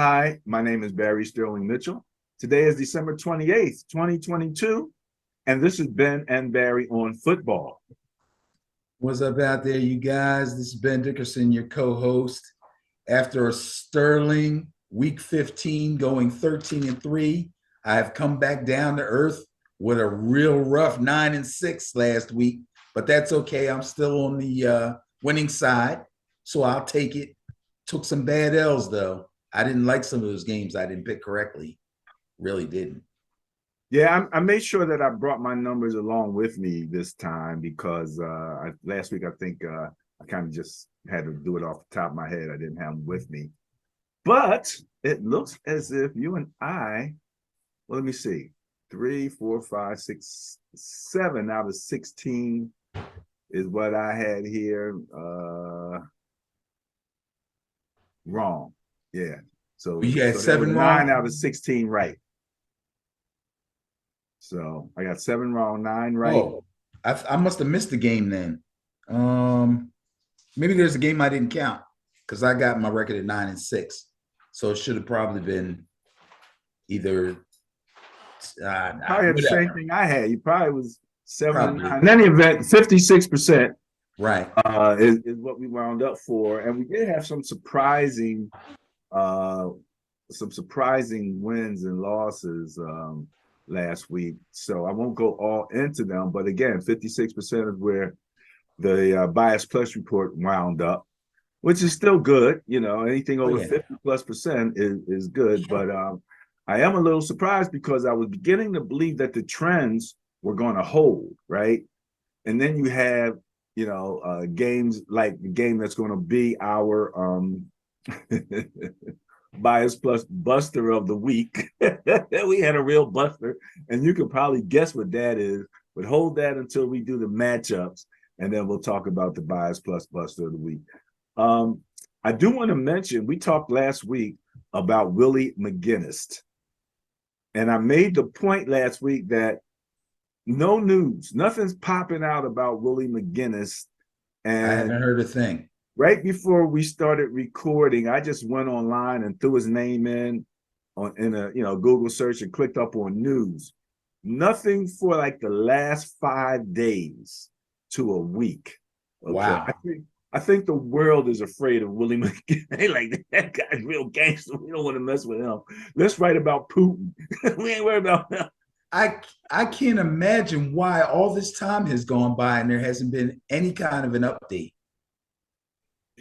Hi, my name is Barry Sterling Mitchell. Today is December 28th, 2022, and this is Ben and Barry on football. What's up out there, you guys? This is Ben Dickerson, your co-host. After a sterling week 15 going 13-3, I have come back down to earth with a real rough 9-6 last week, but that's okay. I'm still on the winning side, so I'll take it. Took some bad L's, though. I didn't like some of those games I didn't pick correctly. Really didn't. Yeah, I made sure that I brought my numbers along with me this time because last week I think I kind of just had to do it off the top of my head. I didn't have them with me. But it looks as if you and I, well, let me see, 3, 4, 5, 6, 7 out of 16 is what I had here. Wrong. Yeah. So You had so there was 7 9 wrong? out of 16 right. So I got 7 wrong, 9 right. Oh, I must have missed the game then. Maybe there's a game I didn't count because I got my record at 9-6. So it should have probably been either Probably had the same whatever. thing I had. You probably was 7 and Probably. 9. In any event, 56% Right. is what we wound up for. And we did have some surprising wins and losses last week. So I won't go all into them. But again, 56% is where the Bias Plus report wound up, which is still good. You know, anything over 50+% is good. But I am a little surprised because I was beginning to believe that the trends were going to hold, right? And then you have, games like the game that's going to be our Bias Plus Buster of the week. We had a real buster, and you can probably guess what that is, but hold that until we do the matchups, and then we'll talk about the Bias Plus Buster of the week. I do want to mention, we talked last week about Willie McGinnis. And I made the point last week that no news, nothing's popping out about Willie McGinnis. And I haven't heard a thing. Right before we started recording, I just went online and threw his name in a Google search and clicked up on news. Nothing for like the last 5 days to a week. Okay. Wow. I think the world is afraid of Willie McGinnis. Like, that guy's real gangster. We don't want to mess with him. Let's write about Putin. We ain't worried about him. I can't imagine why all this time has gone by and there hasn't been any kind of an update.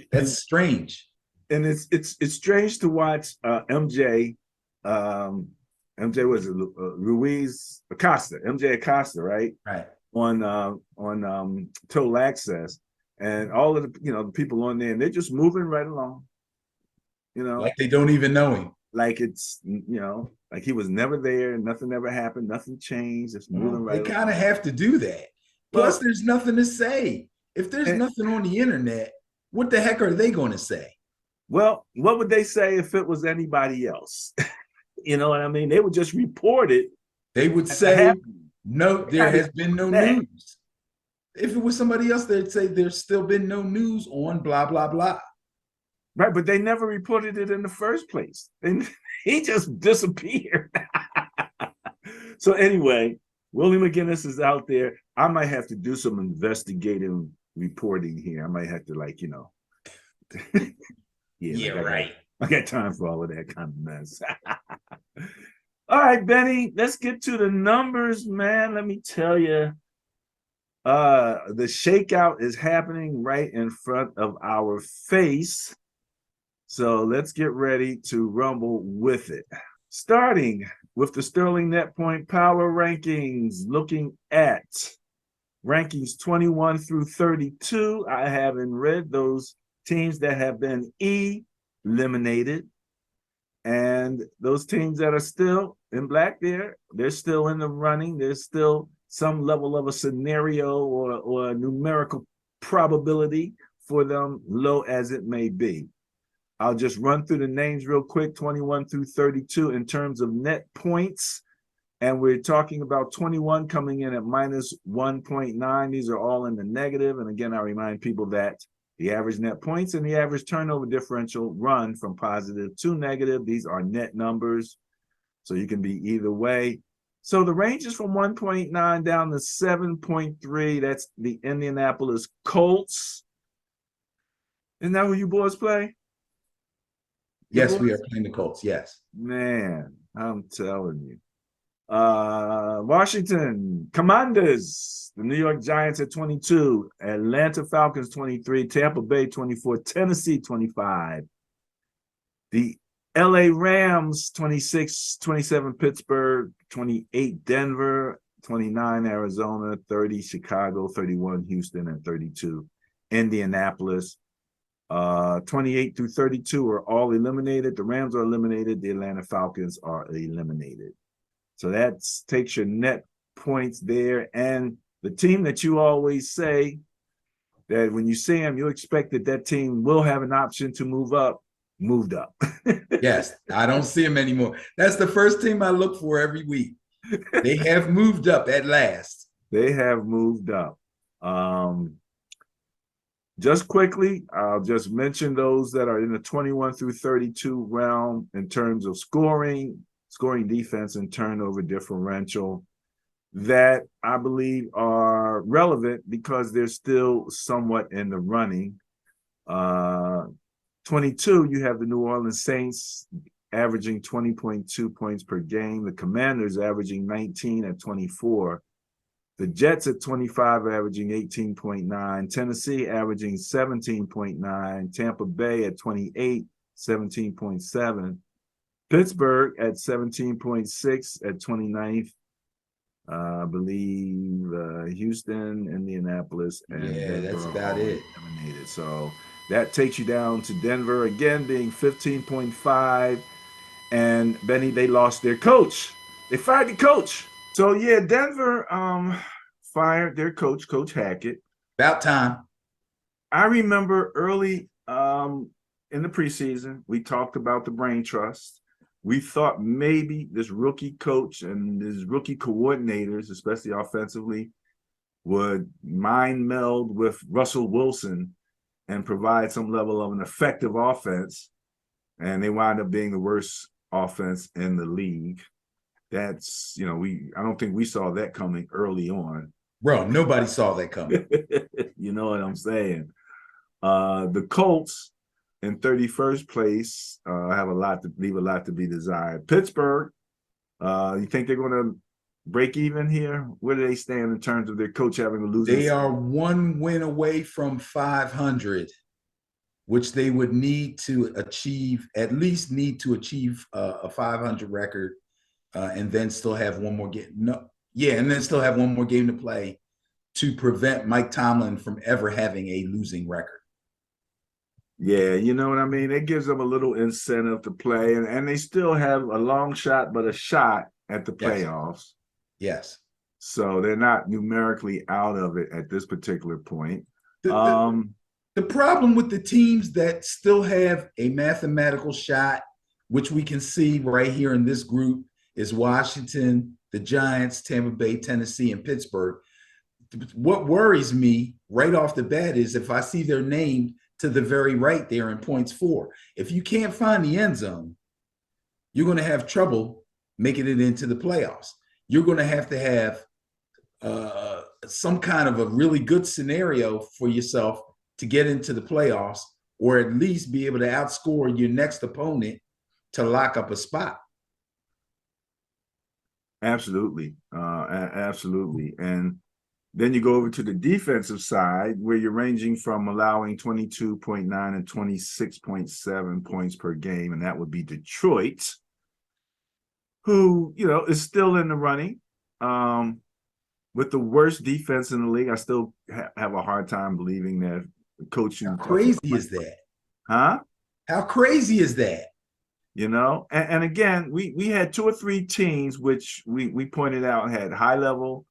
That's strange. And it's strange to watch MJ. MJ was Ruiz Acosta, MJ Acosta, right? Right. On Total Access, and all of the people on there, and they're just moving right along. Like they don't even know him. Like it's like he was never there, nothing ever happened, nothing changed. It's moving right. They kind of have to do that. Plus, there's nothing to say. If there's nothing on the internet, what the heck are they going to say? Well, what would they say if it was anybody else? You know what I mean? They would just report it. They would say, no, there has been no news. If it was somebody else, they'd say there's still been no news on blah, blah, blah. Right, but they never reported it in the first place. He just disappeared. So anyway, Willie McGinnis is out there. I might have to do some investigative reporting here. I might have to Right. I got time for all of that kind of mess. All right, Benny, let's get to the numbers, man. Let me tell you, the shakeout is happening right in front of our face. So let's get ready to rumble with it. Starting with the Sterling Net Point Power Rankings, looking at rankings 21 through 32. I have in red those teams that have been eliminated, and those teams that are still in black, they're still in the running. There's still some level of a scenario or a numerical probability for them, low as it may be. I'll just run through the names real quick, 21 through 32 in terms of net points. And we're talking about 21 coming in at minus 1.9. These are all in the negative. And again, I remind people that The average net points and the average turnover differential run from positive to negative. These are net numbers, so you can be either way. So the range is from 1.9 down to 7.3. That's the Indianapolis Colts. Isn't that who you boys play? Yes, we are playing the Colts. Yes. Man, I'm telling you. Washington Commanders, the New York Giants at 22, Atlanta Falcons 23, Tampa Bay 24, Tennessee 25. The LA Rams 26, 27 Pittsburgh, 28 Denver, 29 Arizona, 30 Chicago, 31 Houston, and 32 Indianapolis. 28 through 32 are all eliminated. The Rams are eliminated. The Atlanta Falcons are eliminated. So that takes your net points there. And the team that you always say that when you see them, you expect that that team will have an option to move up, moved up. Yes, I don't see them anymore. That's the first team I look for every week. They have moved up at last. They have moved up. Just quickly, I'll just mention those that are in the 21 through 32 realm in terms of scoring, defense, and turnover differential that I believe are relevant because they're still somewhat in the running. 22, you have the New Orleans Saints averaging 20.2 points per game. The Commanders averaging 19 at 24. The Jets at 25, averaging 18.9. Tennessee averaging 17.9. Tampa Bay at 28, 17.7. Pittsburgh at 17.6 at 29th. I believe Houston, Indianapolis, and Denver that's about it. eliminated. So that takes you down to Denver again being 15.5. And Benny, they lost their coach. They fired the coach. So yeah, Denver fired their coach, Coach Hackett. About time. I remember early in the preseason, we talked about the brain trust. We thought maybe this rookie coach and his rookie coordinators, especially offensively, would mind meld with Russell Wilson and provide some level of an effective offense. And they wound up being the worst offense in the league. That's, I don't think we saw that coming early on. Bro, nobody saw that coming. You know what I'm saying? The Colts in 31st place have leave a lot to be desired. Pittsburgh, you think they're going to break even here? Where do they stand in terms of their coach having a losing? They are one win away from 500, which they would need to achieve, at least need to achieve a 500 record, and then still have one more game. And then still have one more game to play to prevent Mike Tomlin from ever having a losing record. Yeah, you know what I mean? It gives them a little incentive to play, and they still have a long shot, but a shot at the playoffs. Yes. So they're not numerically out of it at this particular point. The problem with the teams that still have a mathematical shot, which we can see right here in this group, is Washington, the Giants, Tampa Bay, Tennessee, and Pittsburgh. What worries me right off the bat is if I see their name to the very right there in points for. If you can't find the end zone, you're going to have trouble making it into the playoffs. You're going to have some kind of a really good scenario for yourself to get into the playoffs, or at least be able to outscore your next opponent to lock up a spot. Absolutely. Absolutely. And then you go over to the defensive side where you're ranging from allowing 22.9 and 26.7 points per game. And that would be Detroit, who, is still in the running. With the worst defense in the league, I still have a hard time believing that coaching. How crazy is that? Huh? How crazy is that? And again, we had two or three teams which we pointed out had high level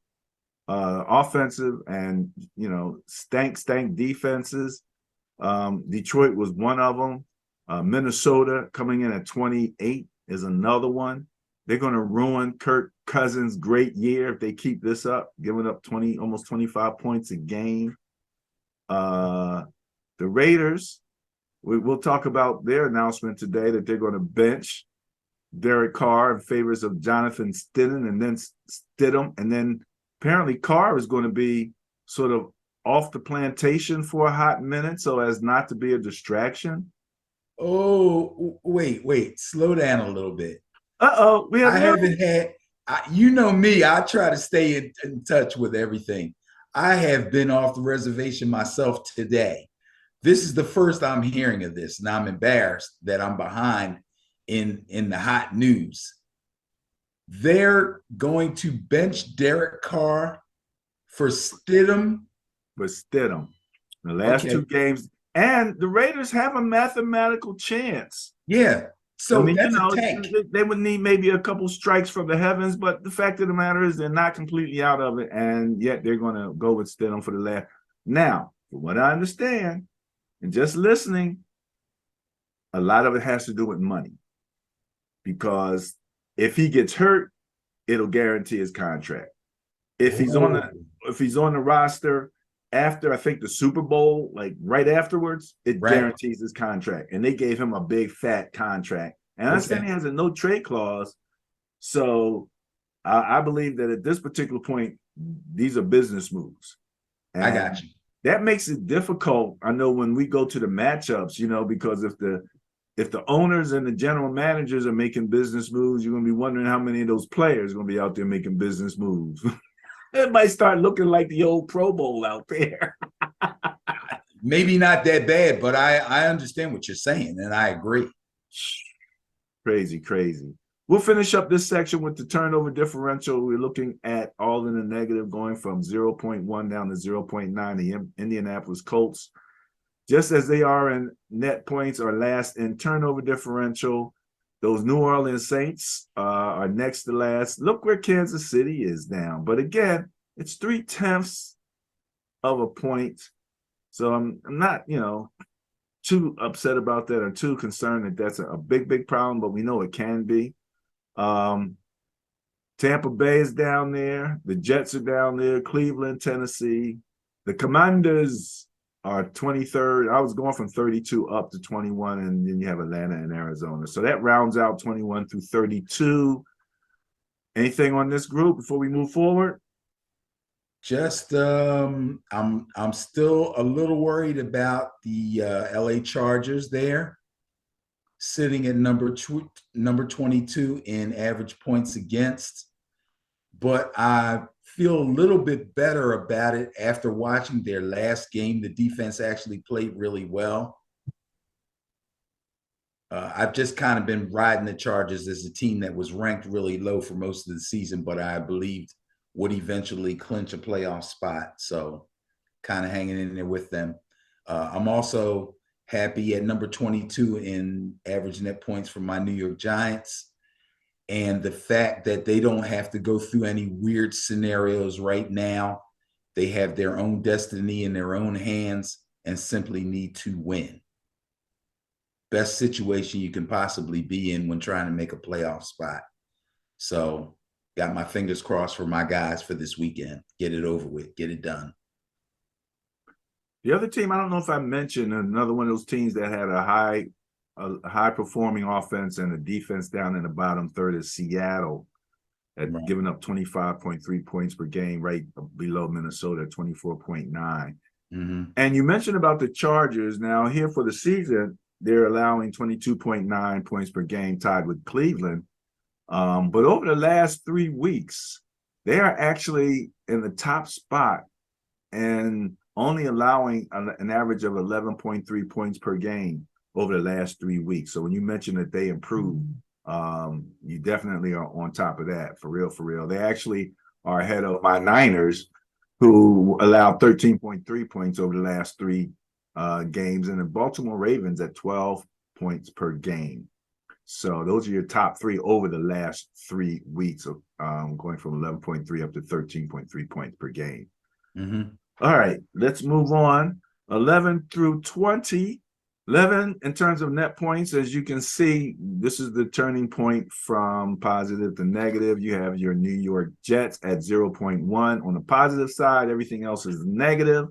offensive and stank defenses. Detroit was one of them. Minnesota coming in at 28 is another one. They're going to ruin Kirk Cousins' great year if they keep this up, giving up almost 25 points a game. The The Raiders, we'll talk about their announcement today that they're going to bench Derek Carr in favors of Jonathan Stidham, and then apparently Carr is going to be sort of off the plantation for a hot minute so as not to be a distraction. Oh, wait, slow down a little bit. Uh-oh, we have I haven't had, you know me, I try to stay in touch with everything. I have been off the reservation myself today. This is the first I'm hearing of this, and I'm embarrassed that I'm behind in the hot news. They're going to bench Derek Carr for Stidham. for Stidham. The last Okay, two games, and the Raiders have a mathematical chance. yeah. I So mean, that's a tank. they would need maybe a couple strikes from the heavens, but the fact of the matter is they're not completely out of it, and yet they're going to go with Stidham for the last. Now, from what I understand, and just listening, a lot of it has to do with money, because if he gets hurt, it'll guarantee his contract. If he's on Oh, the roster after I think the Super Bowl, like right afterwards, it right. guarantees his contract. And they gave him a big fat contract. And I understand Okay. he has a no trade clause. So I believe that at this particular point, these are business moves. And I got you. that makes it difficult. I know when we go to the matchups, because if the owners and the general managers are making business moves, you're going to be wondering how many of those players are going to be out there making business moves. It might start looking like the old Pro Bowl out there. Maybe not that bad, but I understand what you're saying, and I agree. Crazy, crazy. We'll finish up this section with the turnover differential. We're looking at all in the negative, going from 0.1 down to 0.9. The Indianapolis Colts, just as they are in net points, are last in turnover differential. Those New Orleans Saints are next to last. Look where Kansas City is now. But again, it's 0.3 of a point. So I'm not, too upset about that or too concerned that that's a big, big problem, but we know it can be. Tampa Bay is down there. The Jets are down there. Cleveland, Tennessee. The Commanders are 23rd. I was going from 32 up to 21, and then you have Atlanta and Arizona. So that rounds out 21 through 32. Anything on this group before we move forward? Just I'm still a little worried about the LA Chargers there, sitting at number 22 in average points against. But I feel a little bit better about it after watching their last game. The defense actually played really well. I've just kind of been riding the Chargers as a team that was ranked really low for most of the season, but I believed would eventually clinch a playoff spot. So kind of hanging in there with them. I'm also happy at number 22 in average net points for my New York Giants. And the fact that they don't have to go through any weird scenarios right now. They have their own destiny in their own hands and simply need to win. Best situation you can possibly be in when trying to make a playoff spot. So got my fingers crossed for my guys for this weekend. Get it over with, get it done. The other team, I don't know if I mentioned, another one of those teams that had a high performing offense and a defense down in the bottom third is Seattle, at Right. giving up 25.3 points per game, right below Minnesota at 24.9. Mm-hmm. And you mentioned about the Chargers. Now, here for the season, they're allowing 22.9 points per game, tied with Cleveland. But over the last 3 weeks, they are actually in the top spot and only allowing an average of 11.3 points per game over the last 3 weeks. So when you mention that they improved, you definitely are on top of that, for real, for real. They actually are ahead of my Niners, who allowed 13.3 points over the last 3 games, and the Baltimore Ravens at 12 points per game. So those are your top 3 over the last 3 weeks, of going from 11.3 up to 13.3 points per game. Mm-hmm. All right, let's move on. 11 through 20. 11 in terms of net points, as you can see, this is the turning point from positive to negative. You have your New York Jets at 0.1. On the positive side, everything else is negative.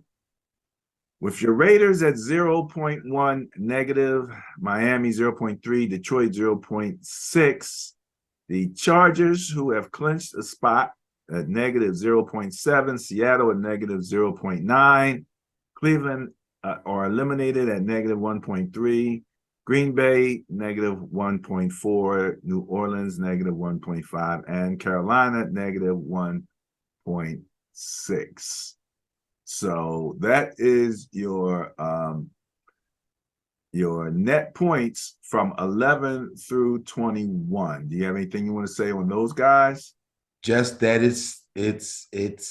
With your Raiders at 0.1 negative, Miami 0.3, Detroit 0.6, the Chargers, who have clinched a spot at negative 0.7, Seattle at negative 0.9, Cleveland are eliminated at negative 1.3, Green Bay negative 1.4, New Orleans negative 1.5, and Carolina negative 1.6. So that is your net points from 11 through 21. Do you have anything you want to say on those guys? Just that it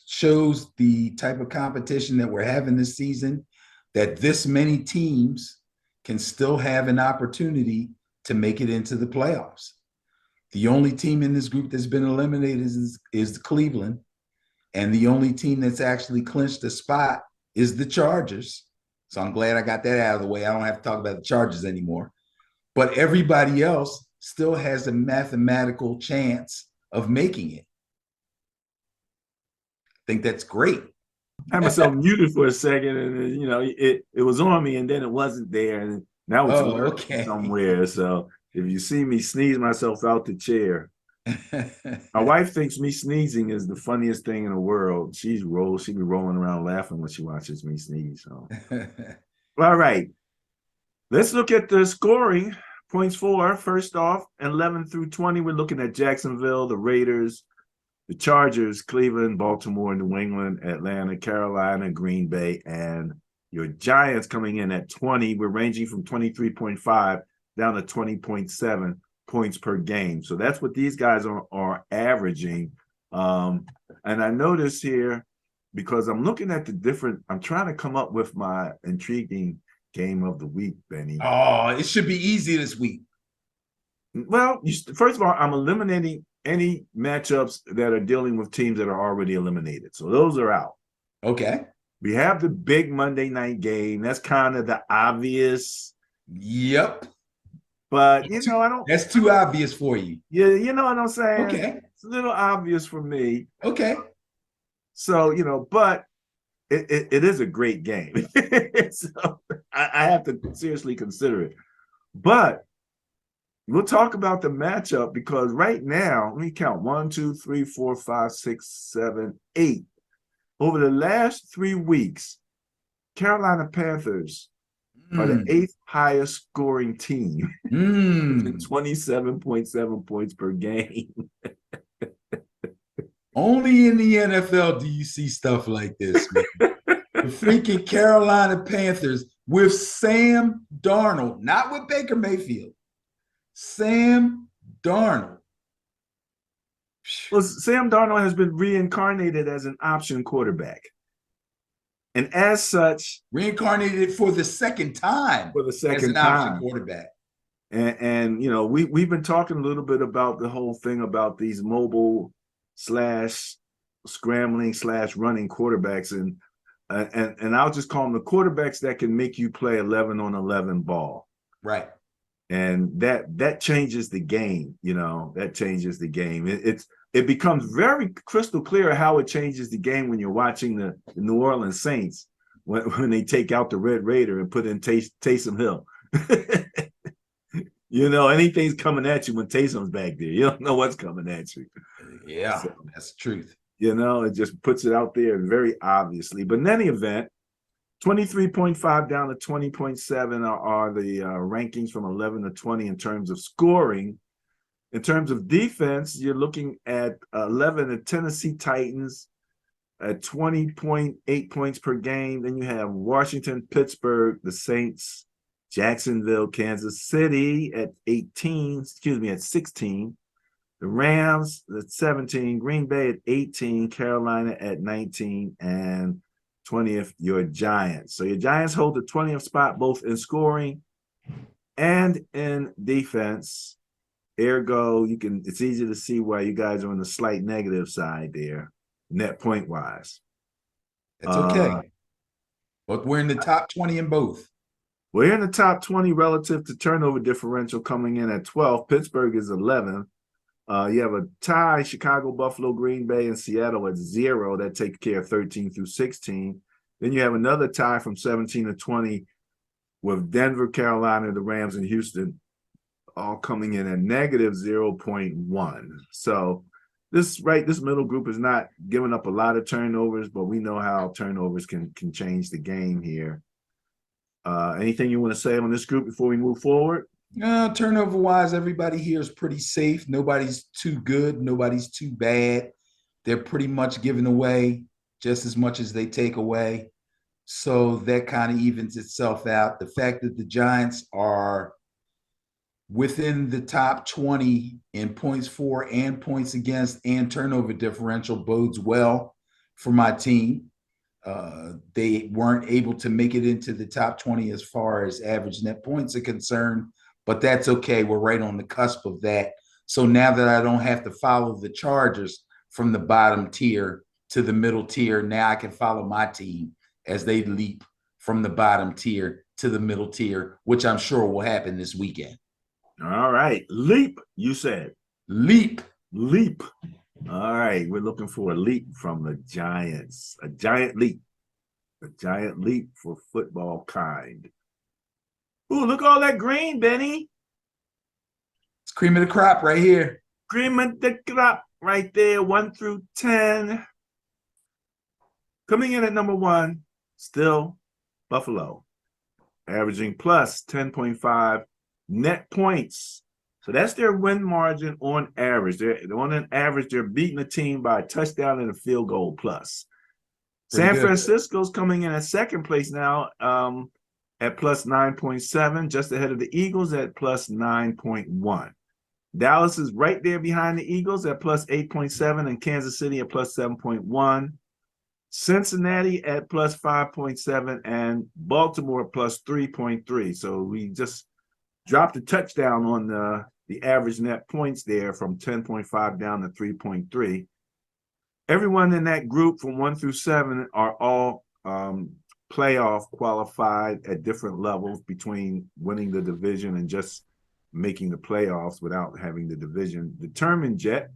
shows the type of competition that we're having this season, that this many teams can still have an opportunity to make it into the playoffs. The only team in this group that's been eliminated is Cleveland. And the only team that's actually clinched a spot is the Chargers. So I'm glad I got that out of the way. I don't have to talk about the Chargers anymore. But everybody else still has a mathematical chance of making it. I think that's great. I had myself muted for a second, and it was on me, and then it wasn't there, and now it's lurking somewhere. So if you see me sneeze myself out the chair, my wife thinks me sneezing is the funniest thing in the world. She be rolling around laughing when she watches me sneeze. So, all right, let's look at the scoring points for. First off, 11 through 20, we're looking at Jacksonville, the Raiders, the Chargers, Cleveland, Baltimore, New England, Atlanta, Carolina, Green Bay, and your Giants coming in at 20. We're ranging from 23.5 down to 20.7 points per game. So that's what these guys are averaging. And I notice here, because I'm looking at I'm trying to come up with my intriguing game of the week, Benny. Oh, it should be easy this week. Well, first of all, I'm eliminating any matchups that are dealing with teams that are already eliminated. So those are out. Okay. We have the big Monday night game. That's kind of the obvious. Yep. But, I don't. That's too obvious for you. Yeah, you know what I'm saying? Okay. It's a little obvious for me. Okay. So, but it is a great game. So I have to seriously consider it. But we'll talk about the matchup, because right now, let me count 1, 2, 3, 4, 5, 6, 7, 8. Over the last 3 weeks, Carolina Panthers are the 8th highest scoring team, 27.7 points per game. Only in the NFL do you see stuff like this, man. The freaking Carolina Panthers with Sam Darnold, not with Baker Mayfield. Sam Darnold. Well, Sam Darnold has been reincarnated as an option quarterback. And as such, reincarnated for the second time. For the second as an time. Option quarterback. And we've been talking a little bit about the whole thing about these mobile / scrambling / running quarterbacks, and I'll just call them the quarterbacks that can make you play 11 on 11 ball. Right. And that changes the game. That changes the game. It becomes very crystal clear how it changes the game when you're watching the New Orleans Saints when they take out the Red Raider and put in Taysom Hill. Anything's coming at you when Taysom's back there. You don't know what's coming at you. Yeah, so, that's the truth. It just puts it out there very obviously. But in any event, 23.5 down to 20.7 are the rankings from 11 to 20 in terms of scoring. In terms of defense, you're looking at 11, the Tennessee Titans at 20.8 points per game. Then you have Washington, Pittsburgh, the Saints, Jacksonville, Kansas City at 16. The Rams at 17, Green Bay at 18, Carolina at 19, and 20th, your Giants. So your Giants hold the 20th spot both in scoring and in defense. Ergo, it's easy to see why you guys are on the slight negative side there, net point wise. That's okay. But we're in the top 20 in both. We're in the top 20 relative to turnover differential, coming in at 12. Pittsburgh is 11. You have a tie, Chicago, Buffalo, Green Bay, and Seattle at 0. That takes care of 13 through 16. Then you have another tie from 17 to 20 with Denver, Carolina, the Rams, and Houston all coming in at negative 0.1. So this middle group is not giving up a lot of turnovers, but we know how turnovers can change the game here. Anything you want to say on this group before we move forward? Turnover wise, everybody here is pretty safe. Nobody's too good. Nobody's too bad. They're pretty much giving away just as much as they take away. So that kind of evens itself out. The fact that the Giants are within the top 20 in points for and points against and turnover differential bodes well for my team. They weren't able to make it into the top 20 as far as average net points are concerned, but that's okay. We're right on the cusp of that. So now that I don't have to follow the Chargers from the bottom tier to the middle tier, now I can follow my team as they leap from the bottom tier to the middle tier, which I'm sure will happen this weekend. All right. Leap, you said. Leap. Leap. All right. We're looking for a leap from the Giants. A giant leap. A giant leap for football kind. Ooh, look at all that green, Benny. It's cream of the crop right here. Cream of the crop right there, 1 through 10. Coming in at number 1, still Buffalo. Averaging plus 10.5 net points. So that's their win margin on average. On an average, they're beating a team by a touchdown and a field goal plus. San Francisco's coming in at second place now at plus 9.7, just ahead of the Eagles at plus 9.1. Dallas is right there behind the Eagles at plus 8.7 and Kansas City at plus 7.1. Cincinnati at plus 5.7 and Baltimore plus 3.3. So we just dropped a touchdown on the average net points there from 10.5 down to 3.3. Everyone in that group from 1 through 7 are all playoff qualified at different levels between winning the division and just making the playoffs without having the division determined yet,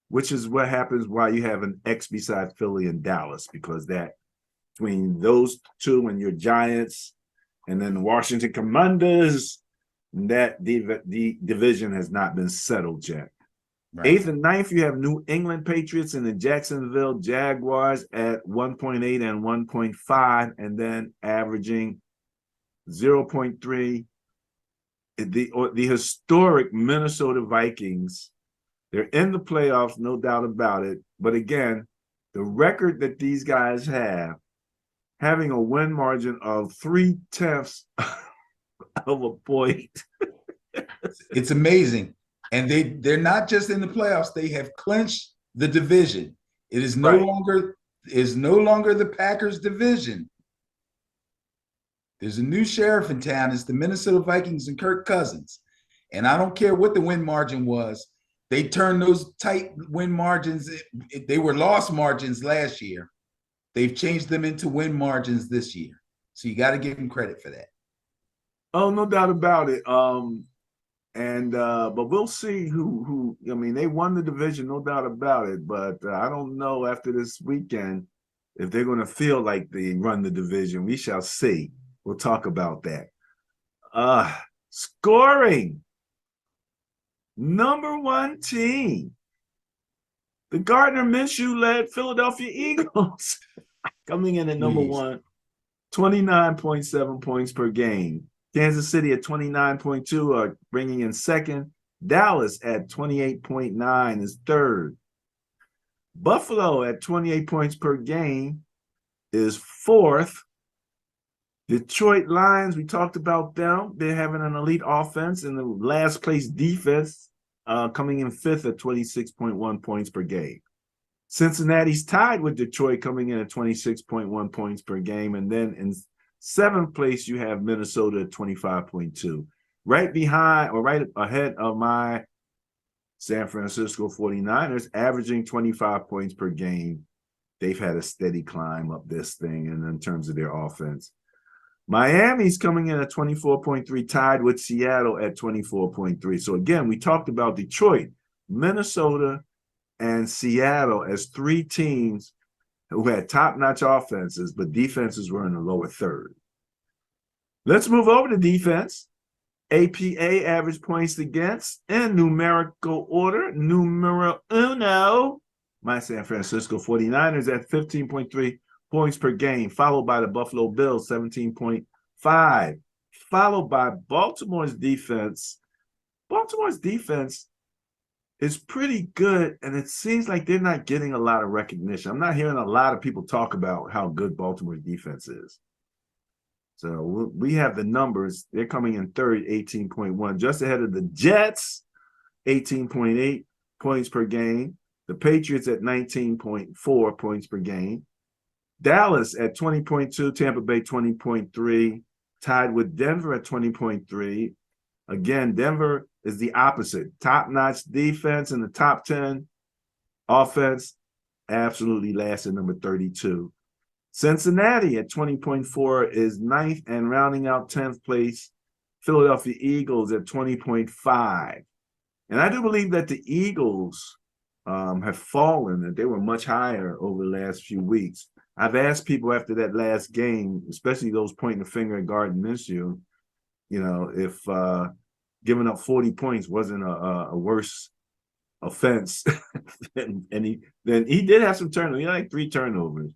which is what happens while you have an X beside Philly and Dallas, because that between those two and your Giants and then the Washington Commanders, that the division has not been settled yet. Right. 8th and 9th, you have New England Patriots and the Jacksonville Jaguars at 1.8 and 1.5, and then averaging 0.3. The historic Minnesota Vikings, they're in the playoffs, no doubt about it. But again, the record that these guys have, having a win margin of 0.3 of a point. It's amazing. And they're not just in the playoffs, they have clinched the division. It is no longer the Packers division. There's a new sheriff in town. It's the Minnesota Vikings and Kirk Cousins. And I don't care what the win margin was. They turned those tight win margins. They were loss margins last year. They've changed them into win margins this year. So you got to give them credit for that. Oh, no doubt about it. But we'll see who. I mean, they won the division, no doubt about it. But I don't know after this weekend if they're going to feel like they run the division. We shall see. We'll talk about that. Scoring. Number 1 team. The Gardner Minshew-led Philadelphia Eagles coming in at number 1, 29.7 points per game. Kansas City at 29.2 are bringing in second. Dallas at 28.9 is third. Buffalo at 28 points per game is fourth. Detroit Lions, we talked about them. They're having an elite offense, and the last place defense coming in fifth at 26.1 points per game. Cincinnati's tied with Detroit, coming in at 26.1 points per game. And then in seventh place, you have Minnesota at 25.2. Right behind or right ahead of my San Francisco 49ers, averaging 25 points per game. They've had a steady climb up this thing, and in terms of their offense. Miami's coming in at 24.3, tied with Seattle at 24.3. So again, we talked about Detroit, Minnesota, and Seattle as 3 teams who had top-notch offenses, but defenses were in the lower third. Let's move over to defense. APA average points against in numerical order. Numero uno, my San Francisco 49ers at 15.3 points per game, followed by the Buffalo Bills, 17.5, followed by Baltimore's defense. Baltimore's defense is pretty good, and it seems like they're not getting a lot of recognition. I'm not hearing a lot of people talk about how good Baltimore's defense is. So we have the numbers. They're coming in third, 18.1, just ahead of the Jets, 18.8 points per game. The Patriots at 19.4 points per game. Dallas at 20.2, Tampa Bay 20.3, tied with Denver at 20.3. Again, Denver is the opposite. Top-notch defense in the top 10. Offense, absolutely last at number 32. Cincinnati at 20.4 is ninth and rounding out 10th place. Philadelphia Eagles at 20.5. And I do believe that the Eagles have fallen, and they were much higher over the last few weeks. I've asked people after that last game, especially those pointing the finger at Gardner Minshew, if giving up 40 points wasn't a worse offense. and he did have some turnovers. He had like 3 turnovers.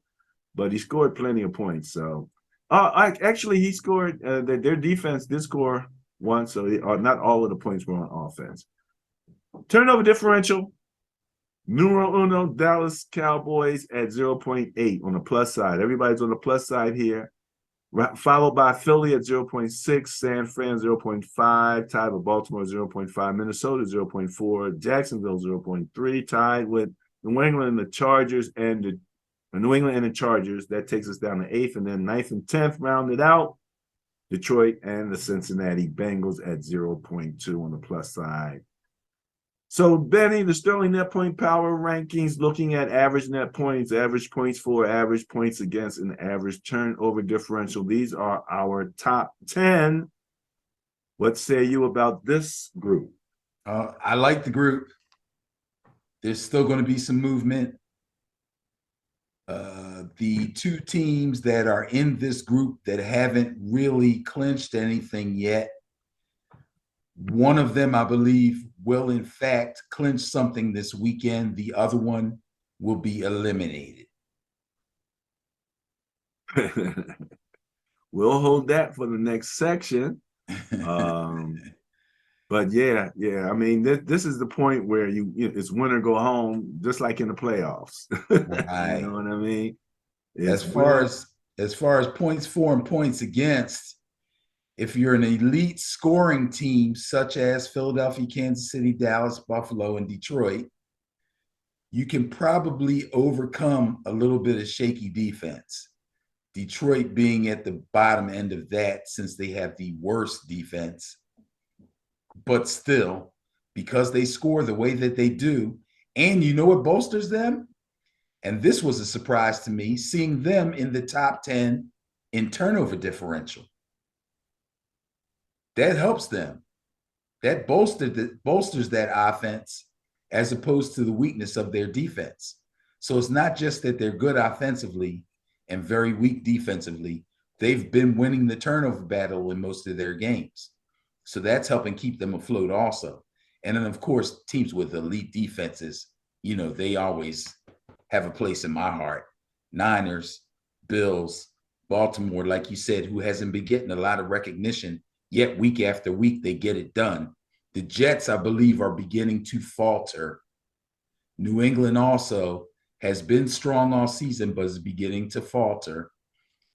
But he scored plenty of points. So, actually, he scored. Their defense did score one, so not all of the points were on offense. Turnover differential. Numero uno, Dallas Cowboys at 0.8 on the plus side. Everybody's on the plus side here. Followed by Philly at 0.6, San Fran 0.5, tied with Baltimore 0.5, Minnesota 0.4, Jacksonville 0.3, tied with New England and the Chargers and the New England and the Chargers. That takes us down to 8th, and then 9th and 10th rounded out. Detroit and the Cincinnati Bengals at 0.2 on the plus side. So, Benny, the Sterling net point power rankings, looking at average net points, average points for, average points against, and average turnover differential. These are our top 10. What say you about this group? I like the group. There's still going to be some movement. The 2 teams that are in this group that haven't really clinched anything yet, one of them, I believe, will in fact clinch something this weekend. The other one will be eliminated. We'll hold that for the next section. But yeah. I mean, this is the point where it's win or go home, just like in the playoffs. Right. You know what I mean? As far as points for and points against, if you're an elite scoring team such as Philadelphia, Kansas City, Dallas, Buffalo, and Detroit, you can probably overcome a little bit of shaky defense. Detroit being at the bottom end of that, since they have the worst defense. But still, because they score the way that they do, and you know what bolsters them? And this was a surprise to me, seeing them in the top 10 in turnover differential. That helps them. That bolsters that offense as opposed to the weakness of their defense. So it's not just that they're good offensively and very weak defensively. They've been winning the turnover battle in most of their games. So that's helping keep them afloat also. And then, of course, teams with elite defenses, they always have a place in my heart. Niners, Bills, Baltimore, like you said, who hasn't been getting a lot of recognition, yet week after week they get it done. The Jets, I believe, are beginning to falter. New England also has been strong all season, but is beginning to falter.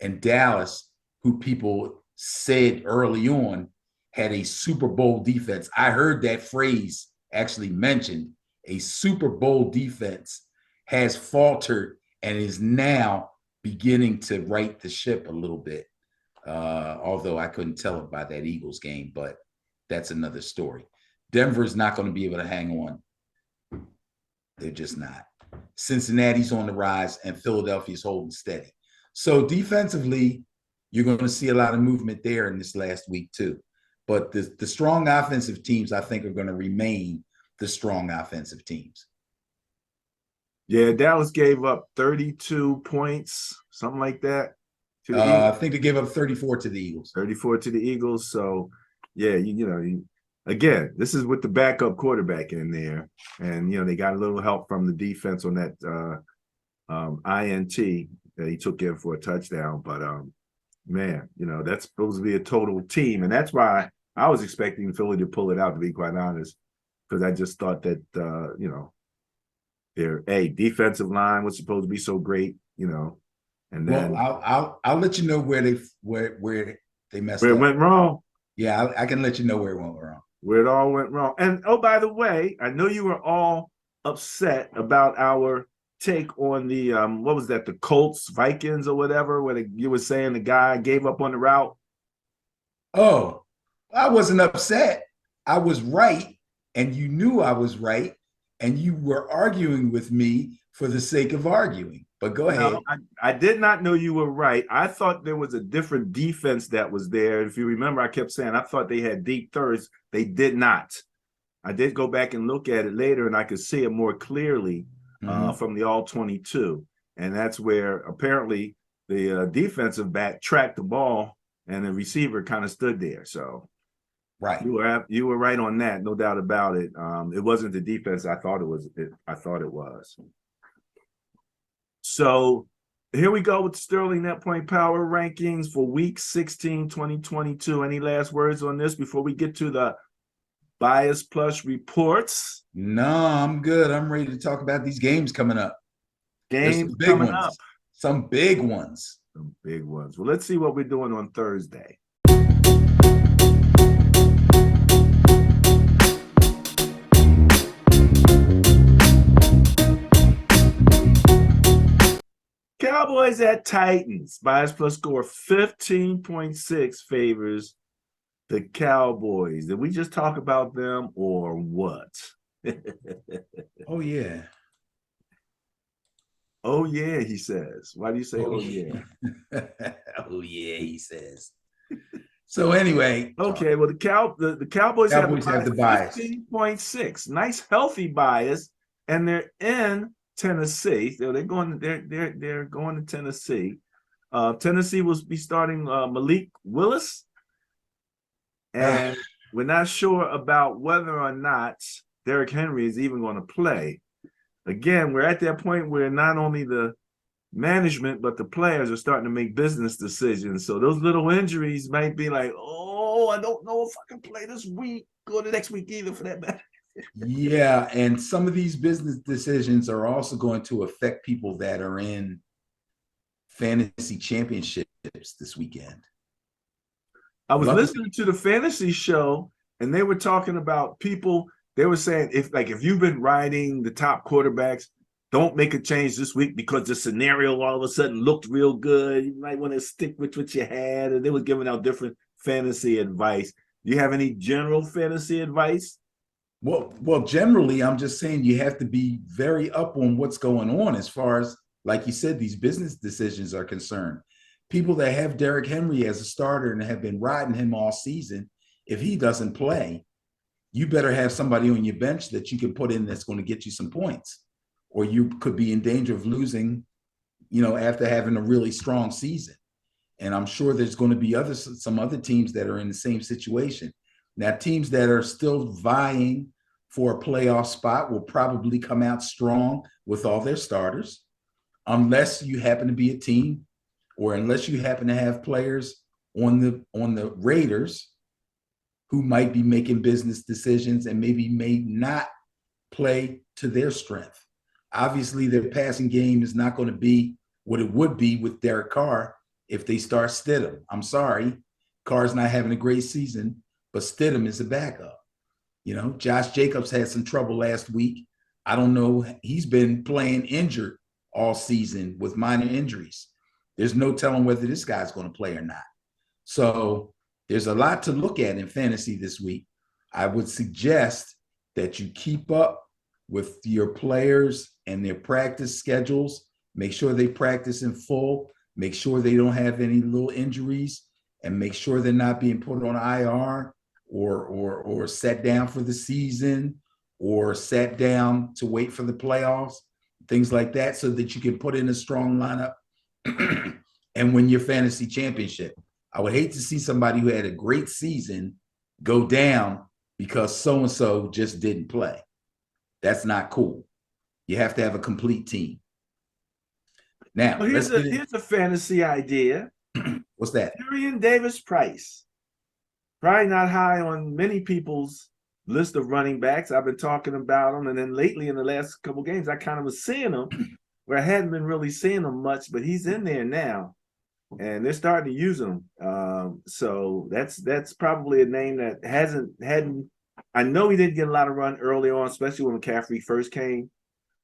And Dallas, who people said early on had a Super Bowl defense. I heard that phrase actually mentioned. A Super Bowl defense has faltered and is now beginning to right the ship a little bit. Although I couldn't tell it by that Eagles game, but that's another story. Denver's not going to be able to hang on. They're just not. Cincinnati's on the rise and Philadelphia's holding steady. So defensively, you're going to see a lot of movement there in this last week too. But the strong offensive teams, I think, are going to remain the strong offensive teams. Yeah, Dallas gave up 32 points, something like that, to the I Eagles. think they gave up 34 to the Eagles. 34 to the Eagles. So, yeah, again, this is with the backup quarterback in there, and they got a little help from the defense on that INT that he took in for a touchdown. But man, that's supposed to be a total team, and that's why I was expecting Philly to pull it out. To be quite honest, because I just thought that their defensive line was supposed to be so great, and then Well, I'll let you know where they messed where it up. went wrong. Yeah, I can let you know where it went wrong. Where it all went wrong. And oh, by the way, I know you were all upset about our take on the what was that, the Colts Vikings or whatever, where you were saying the guy gave up on the route. Oh, I wasn't upset. I was right, and you knew I was right, and you were arguing with me for the sake of arguing. But go ahead. No, I did not know you were right. I thought there was a different defense that was there. If you remember, I kept saying I thought they had deep thirds. They did not. I did go back and look at it later, and I could see it more clearly from the all 22. And that's where apparently the defensive back tracked the ball, and the receiver kind of stood there. So Right. you were right on that, no doubt about it. It wasn't the defense I thought it was. I thought it was. So here we go with the Sterling Net Point Power Rankings for Week 16, 2022. Any last words on this before we get to the Bias Plus reports? No, I'm good. I'm ready to talk about these games coming up. There's Games some big coming ones. up. Some big ones. Some big ones. Well, let's see what we're doing on Thursday. Cowboys at Titans. Bias Plus score 15.6 favors the Cowboys. Did we just talk about them or what? Oh, yeah. Oh, yeah, he says. Why do you say, oh yeah? Oh, yeah, he says. So anyway. Okay, well, the Cowboys have Have the the bias. 15.6. Nice, healthy bias, and they're in Tennessee. So they're going to Tennessee. Tennessee will be starting Malik Willis, and we're not sure about whether or not Derrick Henry is even going to play. Again, we're at that point where not only the management but the players are starting to make business decisions. So those little injuries might be like, oh, I don't know if I can play this week or the next week either, for that matter. Yeah, and some of these business decisions are also going to affect people that are in fantasy championships this weekend. I was listening to the fantasy show, and they were talking about people. They were saying if you've been riding the top quarterbacks, don't make a change this week because the scenario all of a sudden looked real good. You might want to stick with what you had. And they were giving out different fantasy advice. Do you have any general fantasy advice? Well, generally, I'm just saying you have to be very up on what's going on as far as, like you said, these business decisions are concerned. People that have Derrick Henry as a starter and have been riding him all season, if he doesn't play, you better have somebody on your bench that you can put in that's going to get you some points, or you could be in danger of losing, after having a really strong season. And I'm sure there's going to be some other teams that are in the same situation. Now, teams that are still vying for a playoff spot will probably come out strong with all their starters, unless you happen to be a team, or unless you happen to have players on the Raiders who might be making business decisions and maybe may not play to their strength. Obviously, their passing game is not going to be what it would be with Derek Carr if they start Stidham. I'm sorry, Carr's not having a great season, but Stidham is a backup. Josh Jacobs had some trouble last week. I don't know. He's been playing injured all season with minor injuries. There's no telling whether this guy's going to play or not. So there's a lot to look at in fantasy this week. I would suggest that you keep up with your players and their practice schedules. Make sure they practice in full. Make sure they don't have any little injuries, and make sure they're not being put on IR or sat down for the season or sat down to wait for the playoffs. things like that, so that you can put in a strong lineup and win your fantasy championship. I would hate to see somebody who had a great season go down because so-and-so just didn't play. That's not cool. You have to have a complete team. Now, Well, let's get here's a fantasy idea. what's that? Tyrion Davis-Price. Probably not high on many people's list of running backs. I've been talking about him, and then lately in the last couple games, I kind of was seeing him where I hadn't been really seeing him much, but he's in there now, and they're starting to use him. So that's probably a name that hadn't. I know he didn't get a lot of run early on, especially when McCaffrey first came.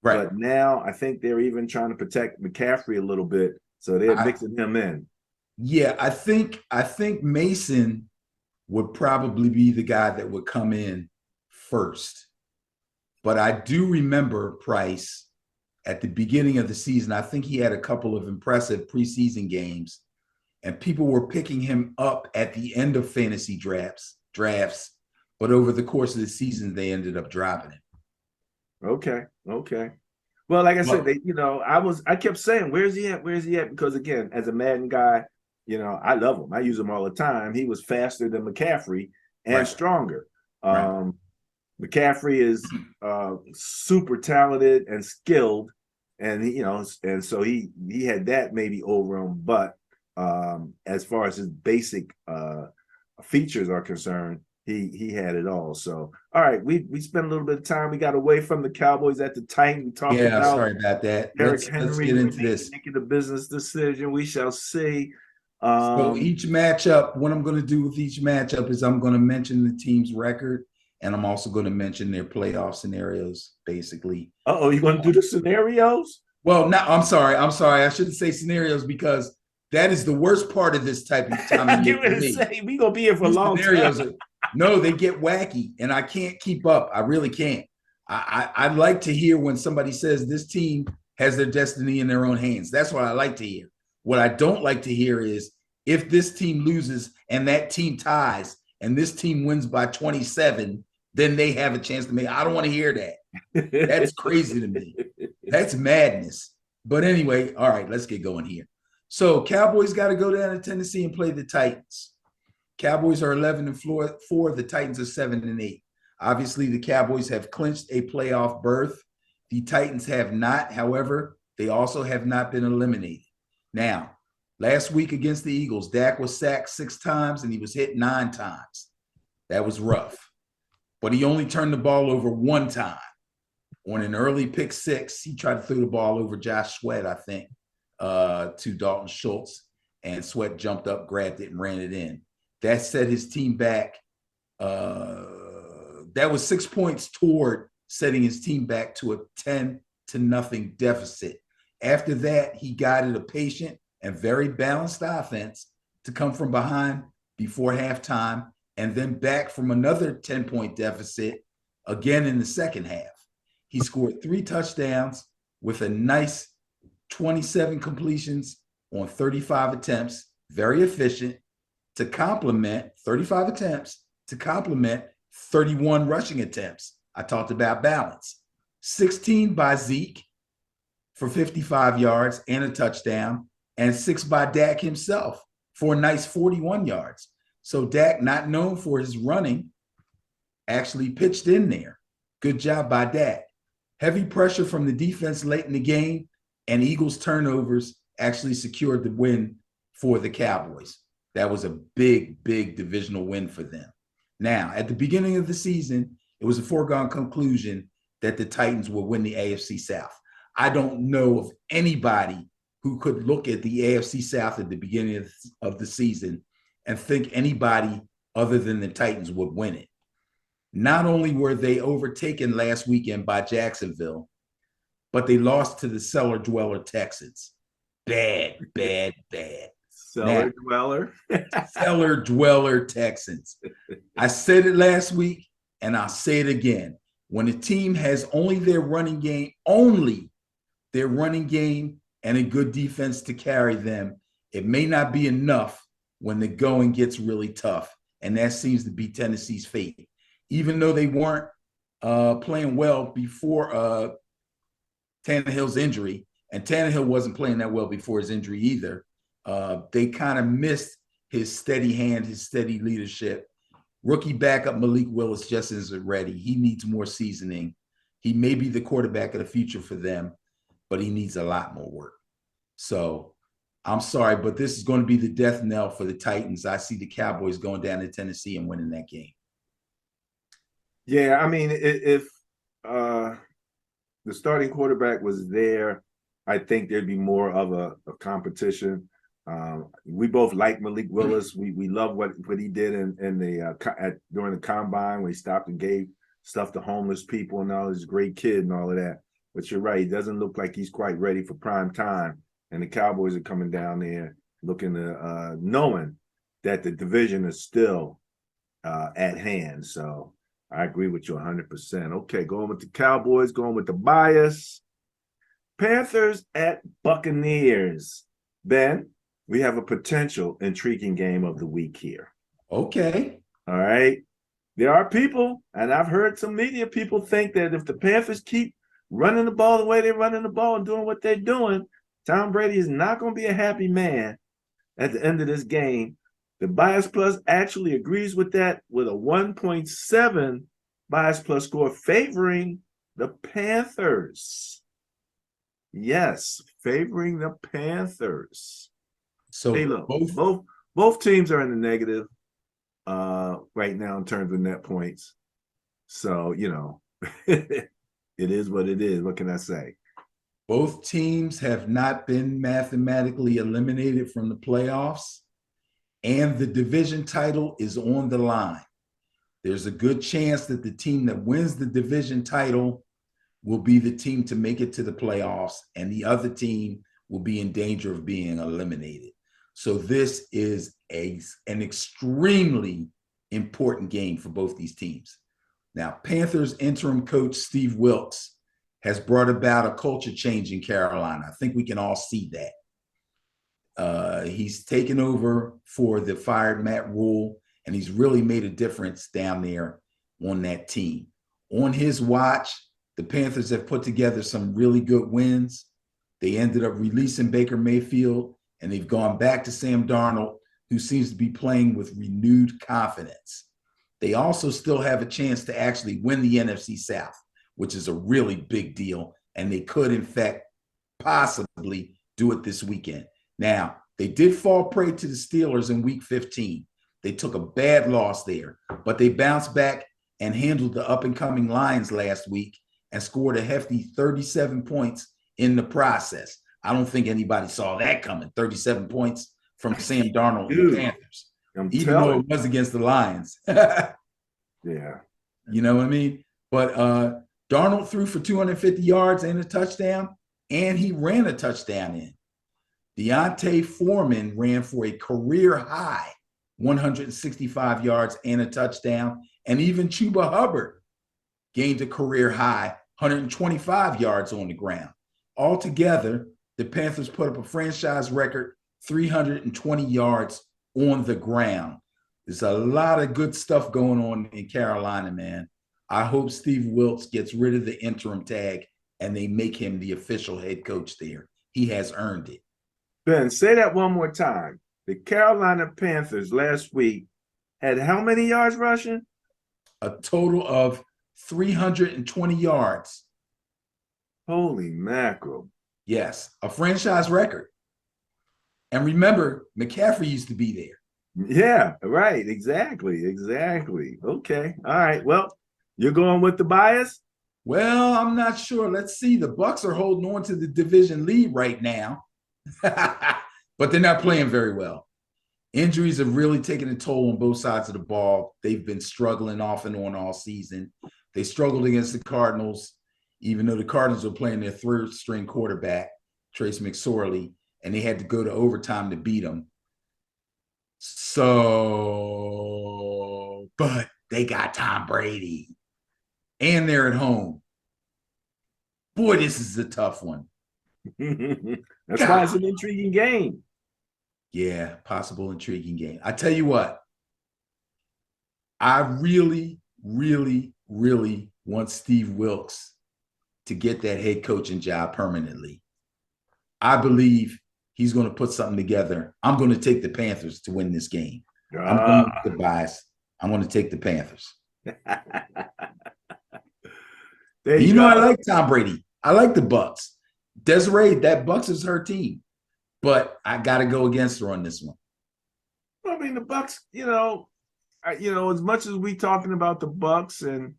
Right. But now I think they're even trying to protect McCaffrey a little bit, so they're mixing him in. Yeah, I think Mason would probably be the guy that would come in first. But I do remember Price at the beginning of the season. I think he had a couple of impressive preseason games, and people were picking him up at the end of fantasy drafts. But over the course of the season, they ended up dropping him. Okay. Well, like I said, I kept saying, "Where's he at? Where's he at?" Because again, as a Madden guy, I love him. I use him all the time. He was faster than McCaffrey and stronger. Right. McCaffrey is super talented and skilled, and and so he had that maybe over him. But as far as his basic features are concerned, he had it all. So all right, we spent a little bit of time. We got away from the Cowboys at the Titans. We talked about Sorry about that. Derrick Let's Henry get into this. making a business decision. We shall see. So each matchup, what I'm going to do with each matchup is I'm going to mention the team's record, and I'm also going to mention their playoff scenarios, basically. You're going to do the scenarios? Well, no, I'm sorry. I shouldn't say scenarios because that is the worst part of this type of time. I get ready to say we're gonna be here for a long time. No, they get wacky, and I can't keep up. I really can't. I'd like to hear when somebody says this team has their destiny in their own hands. That's what I like to hear. What I don't like to hear is if this team loses and that team ties and this team wins by 27, then they have a chance to make. I don't want to hear that. That's crazy to me. That's madness. But anyway, all right, let's get going here. So Cowboys got to go down to Tennessee and play the Titans. Cowboys are 11-4. The Titans are 7-8. Obviously, the Cowboys have clinched a playoff berth. The Titans have not. However, they also have not been eliminated. Now, last week against the Eagles, Dak was sacked 6 times and he was hit 9 times. That was rough. But he only turned the ball over 1 time. On an early pick 6, he tried to throw the ball over Josh Sweat, I think, to Dalton Schultz, and Sweat jumped up, grabbed it, and ran it in. That set his team back. That was 6 points toward setting his team back to a 10-0 deficit. After that, he guided a patient and very balanced offense to come from behind before halftime and then back from another 10-point deficit again in the second half. He scored 3 touchdowns with a nice 27 completions on 35 attempts, very efficient, to complement 35 attempts, to complement 31 rushing attempts. I talked about balance. 16 by Zeke for 55 yards and a touchdown, and 6 by Dak himself for a nice 41 yards. So Dak, not known for his running, actually pitched in there. Good job by Dak. Heavy pressure from the defense late in the game, and Eagles turnovers actually secured the win for the Cowboys. That was a big, big divisional win for them. Now, at the beginning of the season, it was a foregone conclusion that the Titans would win the AFC South. I don't know of anybody who could look at the AFC South at the beginning of the season and think anybody other than the Titans would win it. Not only were they overtaken last weekend by Jacksonville, but they lost to the cellar dweller Texans. Bad. Cellar dweller. Cellar dweller Texans. I said it last week, and I'll say it again. When a team has only their running game and a good defense to carry them, it may not be enough when the going gets really tough. And that seems to be Tennessee's fate. Even though they weren't playing well before Tannehill's injury, and Tannehill wasn't playing that well before his injury either. They kind of missed his steady hand, his steady leadership. Rookie backup Malik Willis just isn't ready. He needs more seasoning. He may be the quarterback of the future for them, but he needs a lot more work. So I'm sorry, but this is going to be the death knell for the Titans. I see the Cowboys going down to Tennessee and winning that game. Yeah, I mean, if the starting quarterback was there, I think there'd be more of a competition. We both like Malik Willis. We love what he did in the during the combine when he stopped and gave stuff to homeless people and all. He's a great kid and all of that. But you're right, he doesn't look like he's quite ready for prime time. And the Cowboys are coming down there looking to knowing that the division is still at hand. So I agree with you 100%. Okay, going with the Cowboys, going with the bias. Panthers at Buccaneers. Ben, we have a potential intriguing game of the week here. Okay. All right. There are people, and I've heard some media people think that if the Panthers keep running the ball the way they're running the ball and doing what they're doing, Tom Brady is not going to be a happy man at the end of this game. The Bias Plus actually agrees with that with a 1.7 Bias Plus score favoring the Panthers. Yes, favoring the Panthers. So hey, look, both teams are in the negative right now in terms of net points. So, it is what it is. What can I say? Both teams have not been mathematically eliminated from the playoffs, and the division title is on the line. There's a good chance that the team that wins the division title will be the team to make it to the playoffs, and the other team will be in danger of being eliminated. So this is an extremely important game for both these teams. Now, Panthers interim coach Steve Wilks has brought about a culture change in Carolina. I think we can all see that. He's taken over for the fired Matt Rule, and he's really made a difference down there on that team. On his watch, the Panthers have put together some really good wins. They ended up releasing Baker Mayfield, and they've gone back to Sam Darnold, who seems to be playing with renewed confidence. They also still have a chance to actually win the NFC South, which is a really big deal, and they could, in fact, possibly do it this weekend. Now, they did fall prey to the Steelers in Week 15. They took a bad loss there, but they bounced back and handled the up-and-coming Lions last week and scored a hefty 37 points in the process. I don't think anybody saw that coming, 37 points from Sam Darnold and the Panthers, even though it was against the Lions. Yeah. You know what I mean? But Darnold threw for 250 yards and a touchdown, and he ran a touchdown in. Deontay Foreman ran for a career-high 165 yards and a touchdown, and even Chuba Hubbard gained a career-high 125 yards on the ground. Altogether, the Panthers put up a franchise record 320 yards on the ground. There's a lot of good stuff going on in Carolina, man. I hope Steve Wilks gets rid of the interim tag and they make him the official head coach there. He has earned it. Ben, say that one more time. The Carolina Panthers last week had how many yards rushing? A total of 320 yards. Holy mackerel. Yes, a franchise record. And remember, McCaffrey used to be there. Yeah, right. Exactly. Okay. All right. Well, you're going with the bias? Well, I'm not sure. Let's see. The Bucs are holding on to the division lead right now, but they're not playing very well. Injuries have really taken a toll on both sides of the ball. They've been struggling off and on all season. They struggled against the Cardinals, even though the Cardinals were playing their third-string quarterback, Trace McSorley, and they had to go to overtime to beat them. So, but they got Tom Brady, and they're at home. Boy, this is a tough one. That's why it's an intriguing game. Yeah, possible intriguing game. I tell you what, I really, really, really want Steve Wilks to get that head coaching job permanently. I believe he's going to put something together. I'm going to take the Panthers to win this game. I'm going with the bias. I'm going to take the Panthers. You know, I like Tom Brady. I like the Bucks. Desiree, that Bucks is her team, but I got to go against her on this one. I mean, the Bucks, as much as we talking about the Bucks and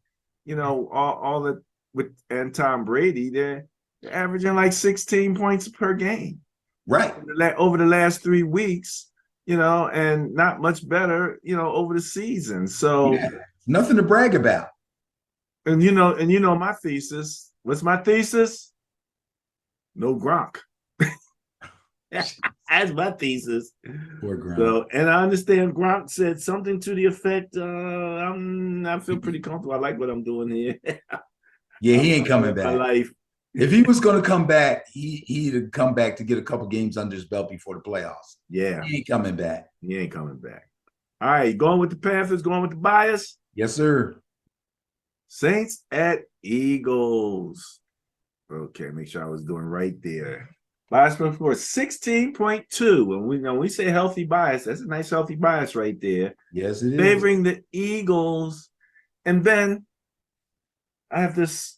all that with and Tom Brady, they're averaging like 16 points per game, right? Over the last 3 weeks, and not much better, over the season. So nothing to brag about. And my thesis. What's my thesis? No Gronk. That's my thesis. Poor Gronk. So, and I understand Gronk said something to the effect, I feel pretty comfortable. I like what I'm doing here. Yeah, he ain't coming back. My life. If he was going to come back, he'd come back to get a couple games under his belt before the playoffs. Yeah. He ain't coming back. He ain't coming back. All right, going with the Panthers, going with the bias? Yes, sir. Saints at Eagles. Okay, make sure I was doing right there. Bias score 16.2. When we say healthy bias, that's a nice healthy bias right there. Yes, it is. Favoring the Eagles. And then I have this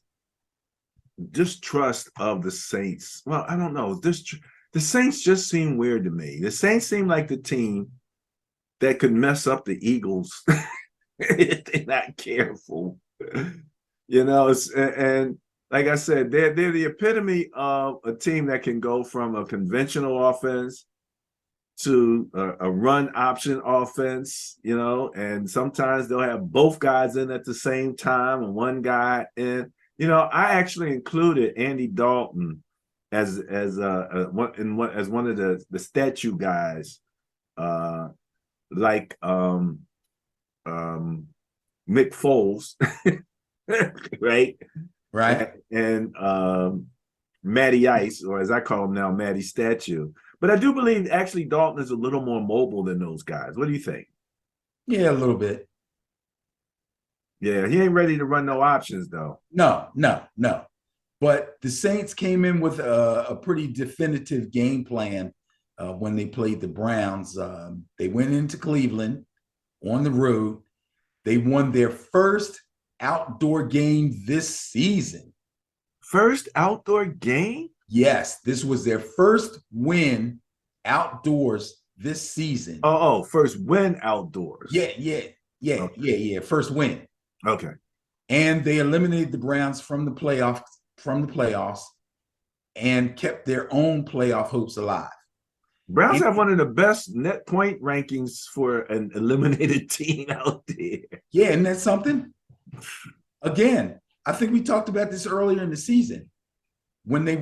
distrust of the Saints. Well, I don't know. The Saints just seem weird to me. The Saints seem like the team that could mess up the Eagles if they're not careful. And like I said, they're the epitome of a team that can go from a conventional offense to a run option offense, and sometimes they'll have both guys in at the same time and one guy in. I actually included Andy Dalton as one of the statue guys, like Mick Foles, right? And Matty Ice, or as I call him now, Matty Statue. But I do believe actually Dalton is a little more mobile than those guys. What do you think? Yeah, a little bit. Yeah, he ain't ready to run no options though. No. But the Saints came in with a pretty definitive game plan when they played the Browns. They went into Cleveland on the road. They won their first outdoor game this season. First outdoor game? Yes, this was their first win outdoors this season. First win outdoors. Yeah. First win. Okay. And they eliminated the Browns from the playoffs and kept their own playoff hopes alive. Browns have one of the best net point rankings for an eliminated team out there. Yeah, isn't that something? Again, I think we talked about this earlier in the season when they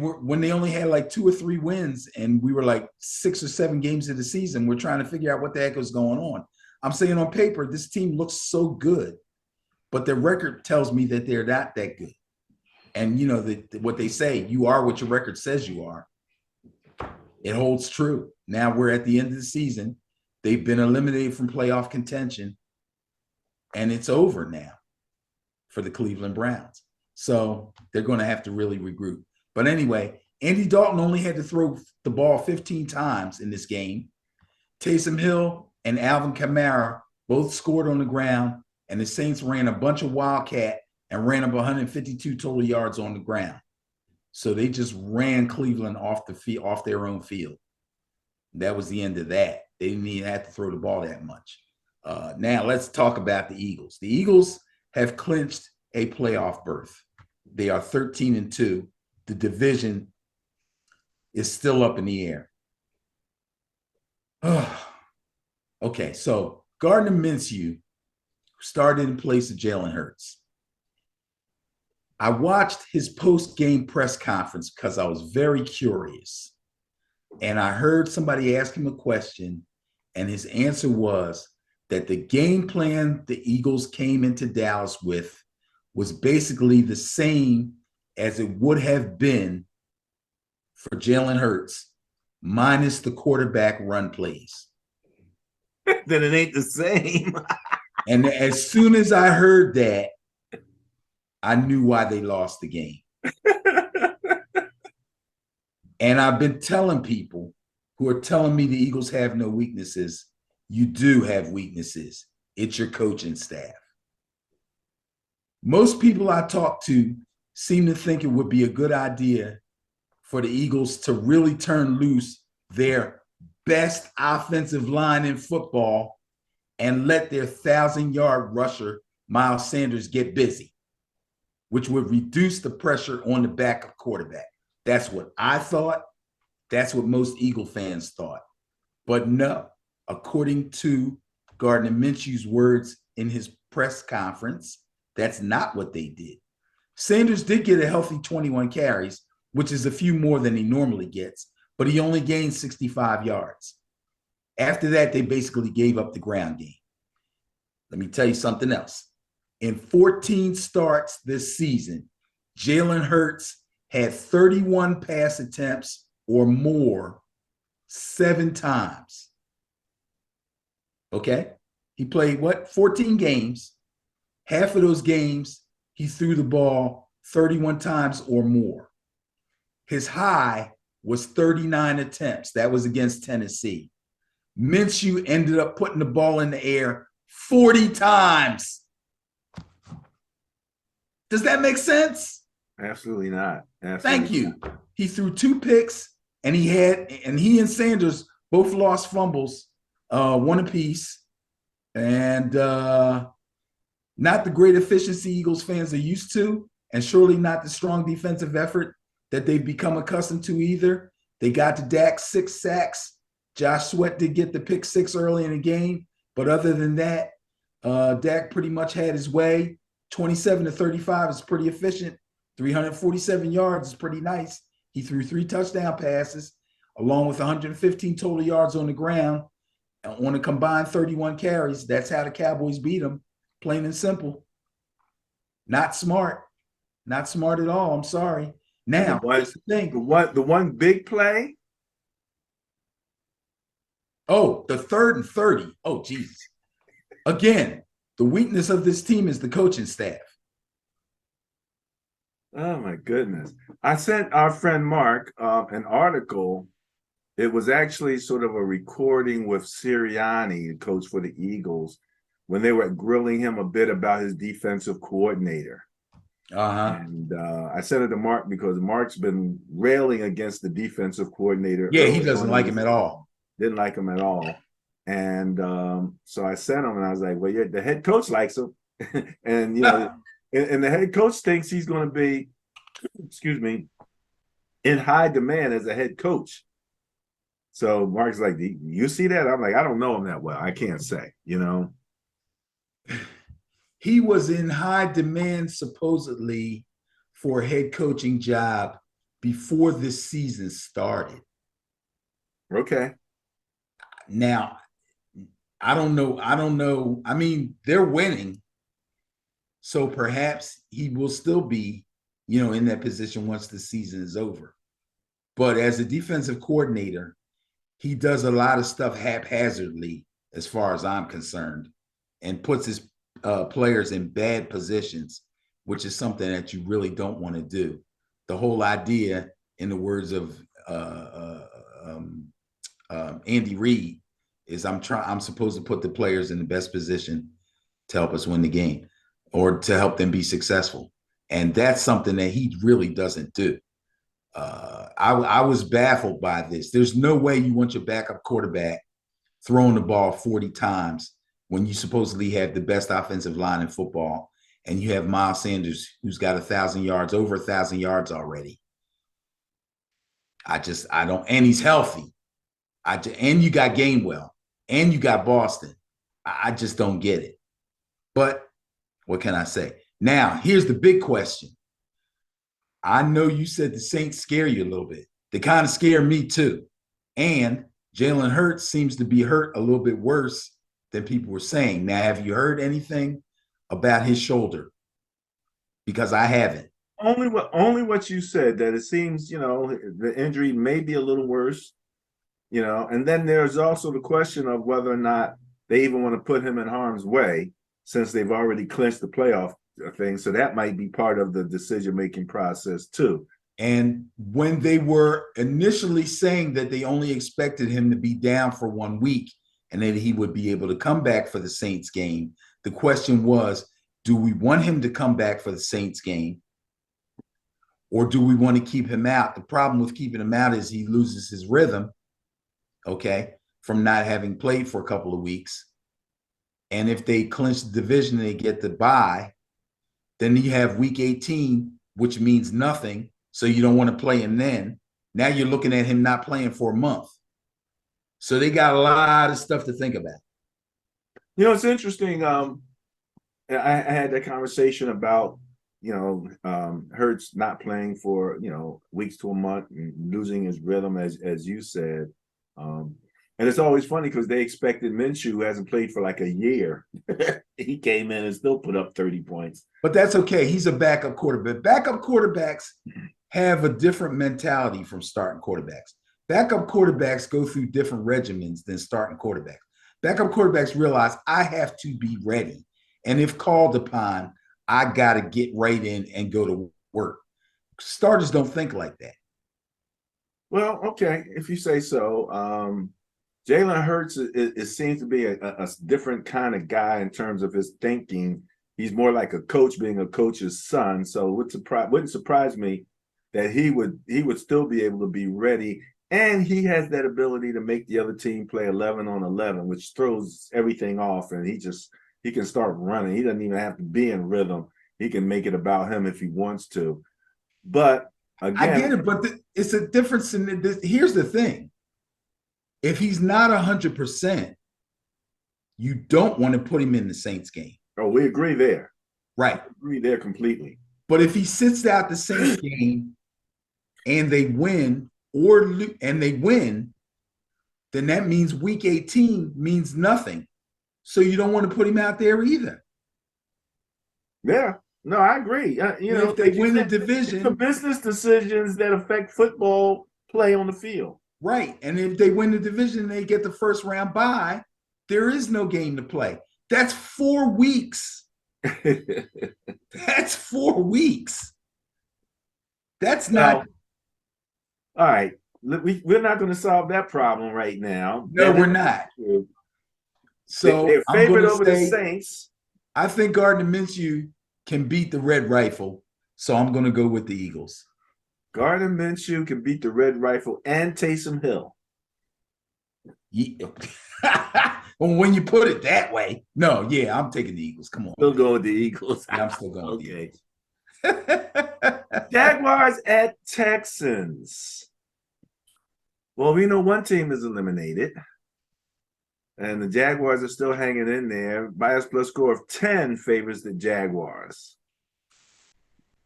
only had like 2 or 3 wins and we were like 6 or 7 games of the season. We're trying to figure out what the heck was going on. I'm saying on paper, this team looks so good, but their record tells me that they're not that good. And what they say, you are what your record says you are. It holds true. Now we're at the end of the season. They've been eliminated from playoff contention, and it's over now for the Cleveland Browns. So they're going to have to really regroup. But anyway, Andy Dalton only had to throw the ball 15 times in this game. Taysom Hill and Alvin Kamara both scored on the ground, and the Saints ran a bunch of wildcat and ran up 152 total yards on the ground. So they just ran Cleveland off their own field. That was the end of that. They didn't even have to throw the ball that much. Now let's talk about the Eagles. The Eagles have clinched a playoff berth. They are 13-2. The division is still up in the air. Okay, so Gardner Minshew started in place of Jalen Hurts. I watched his post-game press conference because I was very curious. And I heard somebody ask him a question, and his answer was that the game plan the Eagles came into Dallas with was basically the same as it would have been for Jalen Hurts, minus the quarterback run plays. Then it ain't the same. And as soon as I heard that, I knew why they lost the game. And I've been telling people who are telling me the Eagles have no weaknesses, you do have weaknesses. It's your coaching staff. Most people I talk to seem to think it would be a good idea for the Eagles to really turn loose their best offensive line in football and let their 1,000-yard rusher, Miles Sanders, get busy, which would reduce the pressure on the backup quarterback. That's what I thought. That's what most Eagle fans thought. But no, according to Gardner Minshew's words in his press conference, that's not what they did. Sanders did get a healthy 21 carries, which is a few more than he normally gets, but he only gained 65 yards. After that, they basically gave up the ground game. Let me tell you something else. In 14 starts this season, Jalen Hurts had 31 pass attempts or more 7 times. Okay? He played 14 games. Half of those games, he threw the ball 31 times or more. His high was 39 attempts. That was against Tennessee. Minshew ended up putting the ball in the air 40 times. Does that make sense? Absolutely not. Absolutely. Thank you. He threw 2 picks, and he and Sanders both lost fumbles, one apiece, and not the great efficiency Eagles fans are used to, and surely not the strong defensive effort that they've become accustomed to either. They got to Dak 6 sacks. Josh Sweat did get the pick 6 early in the game, but other than that, Dak pretty much had his way. 27-35 is pretty efficient. 347 yards is pretty nice. He threw 3 touchdown passes, along with 115 total yards on the ground on a combined 31 carries. That's how the Cowboys beat them, plain and simple. Not smart. Not smart at all. I'm sorry. Now, here's the thing. The one big play. Oh, the 3rd and 30. Oh, Jesus. Again, the weakness of this team is the coaching staff. Oh, my goodness. I sent our friend Mark an article. It was actually sort of a recording with Sirianni, the coach for the Eagles, when they were grilling him a bit about his defensive coordinator. And I sent it to Mark because Mark's been railing against the defensive coordinator. Yeah, he doesn't like him at all. Didn't like him at all. And so I sent him, and I was like, well, yeah, the head coach likes him. And, you know, and the head coach thinks he's going to be, excuse me, in high demand as a head coach. So Mark's like, do you see that? I'm like, I don't know him that well. I can't say, you know. He was in high demand, supposedly, for a head coaching job before this season started. Okay. Now, I don't know. I mean, they're winning. So perhaps he will still be, in that position once the season is over. But as a defensive coordinator, he does a lot of stuff haphazardly, as far as I'm concerned, and puts his players in bad positions, which is something that you really don't want to do. The whole idea, in the words of Andy Reid, is I'm supposed to put the players in the best position to help us win the game or to help them be successful. And that's something that he really doesn't do. I was baffled by this. There's no way you want your backup quarterback throwing the ball 40 times when you supposedly have the best offensive line in football, and you have Miles Sanders, who's got 1,000 yards, over 1,000 yards already. I don't, and he's healthy. And you got Gainwell, and you got Boston. I just don't get it. But what can I say? Now, here's the big question. I know you said the Saints scare you a little bit. They kind of scare me too. And Jalen Hurts seems to be hurt a little bit worse than people were saying. Now, have you heard anything about his shoulder? Because I haven't. Only what you said, that it seems, the injury may be a little worse, and then there's also the question of whether or not they even want to put him in harm's way, since they've already clinched the playoff thing. So that might be part of the decision-making process too. And when they were initially saying that they only expected him to be down for 1 week and that he would be able to come back for the Saints game, the question was, do we want him to come back for the Saints game, or do we want to keep him out? The problem with keeping him out is he loses his rhythm, okay, from not having played for a couple of weeks. And if they clinch the division and they get the bye, then you have week 18, which means nothing. So you don't want to play him then. Now you're looking at him not playing for a month. So they got a lot of stuff to think about. You know, it's interesting. I had that conversation about, Hurts not playing for, weeks to a month and losing his rhythm, as you said. And it's always funny because they expected Minshew, who hasn't played for like a year. He came in and still put up 30 points. But that's okay. He's a backup quarterback. Backup quarterbacks have a different mentality from starting quarterbacks. Backup quarterbacks go through different regimens than starting quarterbacks. Backup quarterbacks realize I have to be ready. And if called upon, I got to get right in and go to work. Starters don't think like that. Well, okay, if you say so. Jalen Hurts, it seems to be a different kind of guy in terms of his thinking. He's more like a coach, being a coach's son. So it wouldn't surprise me that he would still be able to be ready. And he has that ability to make the other team play 11 on 11, which throws everything off. And he can start running. He doesn't even have to be in rhythm. He can make it about him if he wants to. But again, I get it, but it's a difference in this. Here's the thing. If he's not 100%, you don't want to put him in the Saints game. Oh, we agree there. Right. We agree there completely. But if he sits out the Saints game and they win, then that means week 18 means nothing. So you don't want to put him out there either. Yeah. No, I agree. If they win the division, it's the business decisions that affect football play on the field. Right. And if they win the division, they get the first round bye, there is no game to play. That's 4 weeks. That's 4 weeks. That's not. All right. We're not going to solve that problem right now. No, we're not. True. So they're favored over the Saints. I think Gardner Minshew can beat the Red Rifle. So I'm going to go with the Eagles. Gardner Minshew can beat the Red Rifle and Taysom Hill. Yeah. Well, when you put it that way, no, yeah, I'm taking the Eagles. Come on. Still going with the Eagles. Yeah, I'm still going with the Eagles. Jaguars at Texans. Well, we know one team is eliminated. And the Jaguars are still hanging in there. Bias plus score of 10 favors the Jaguars.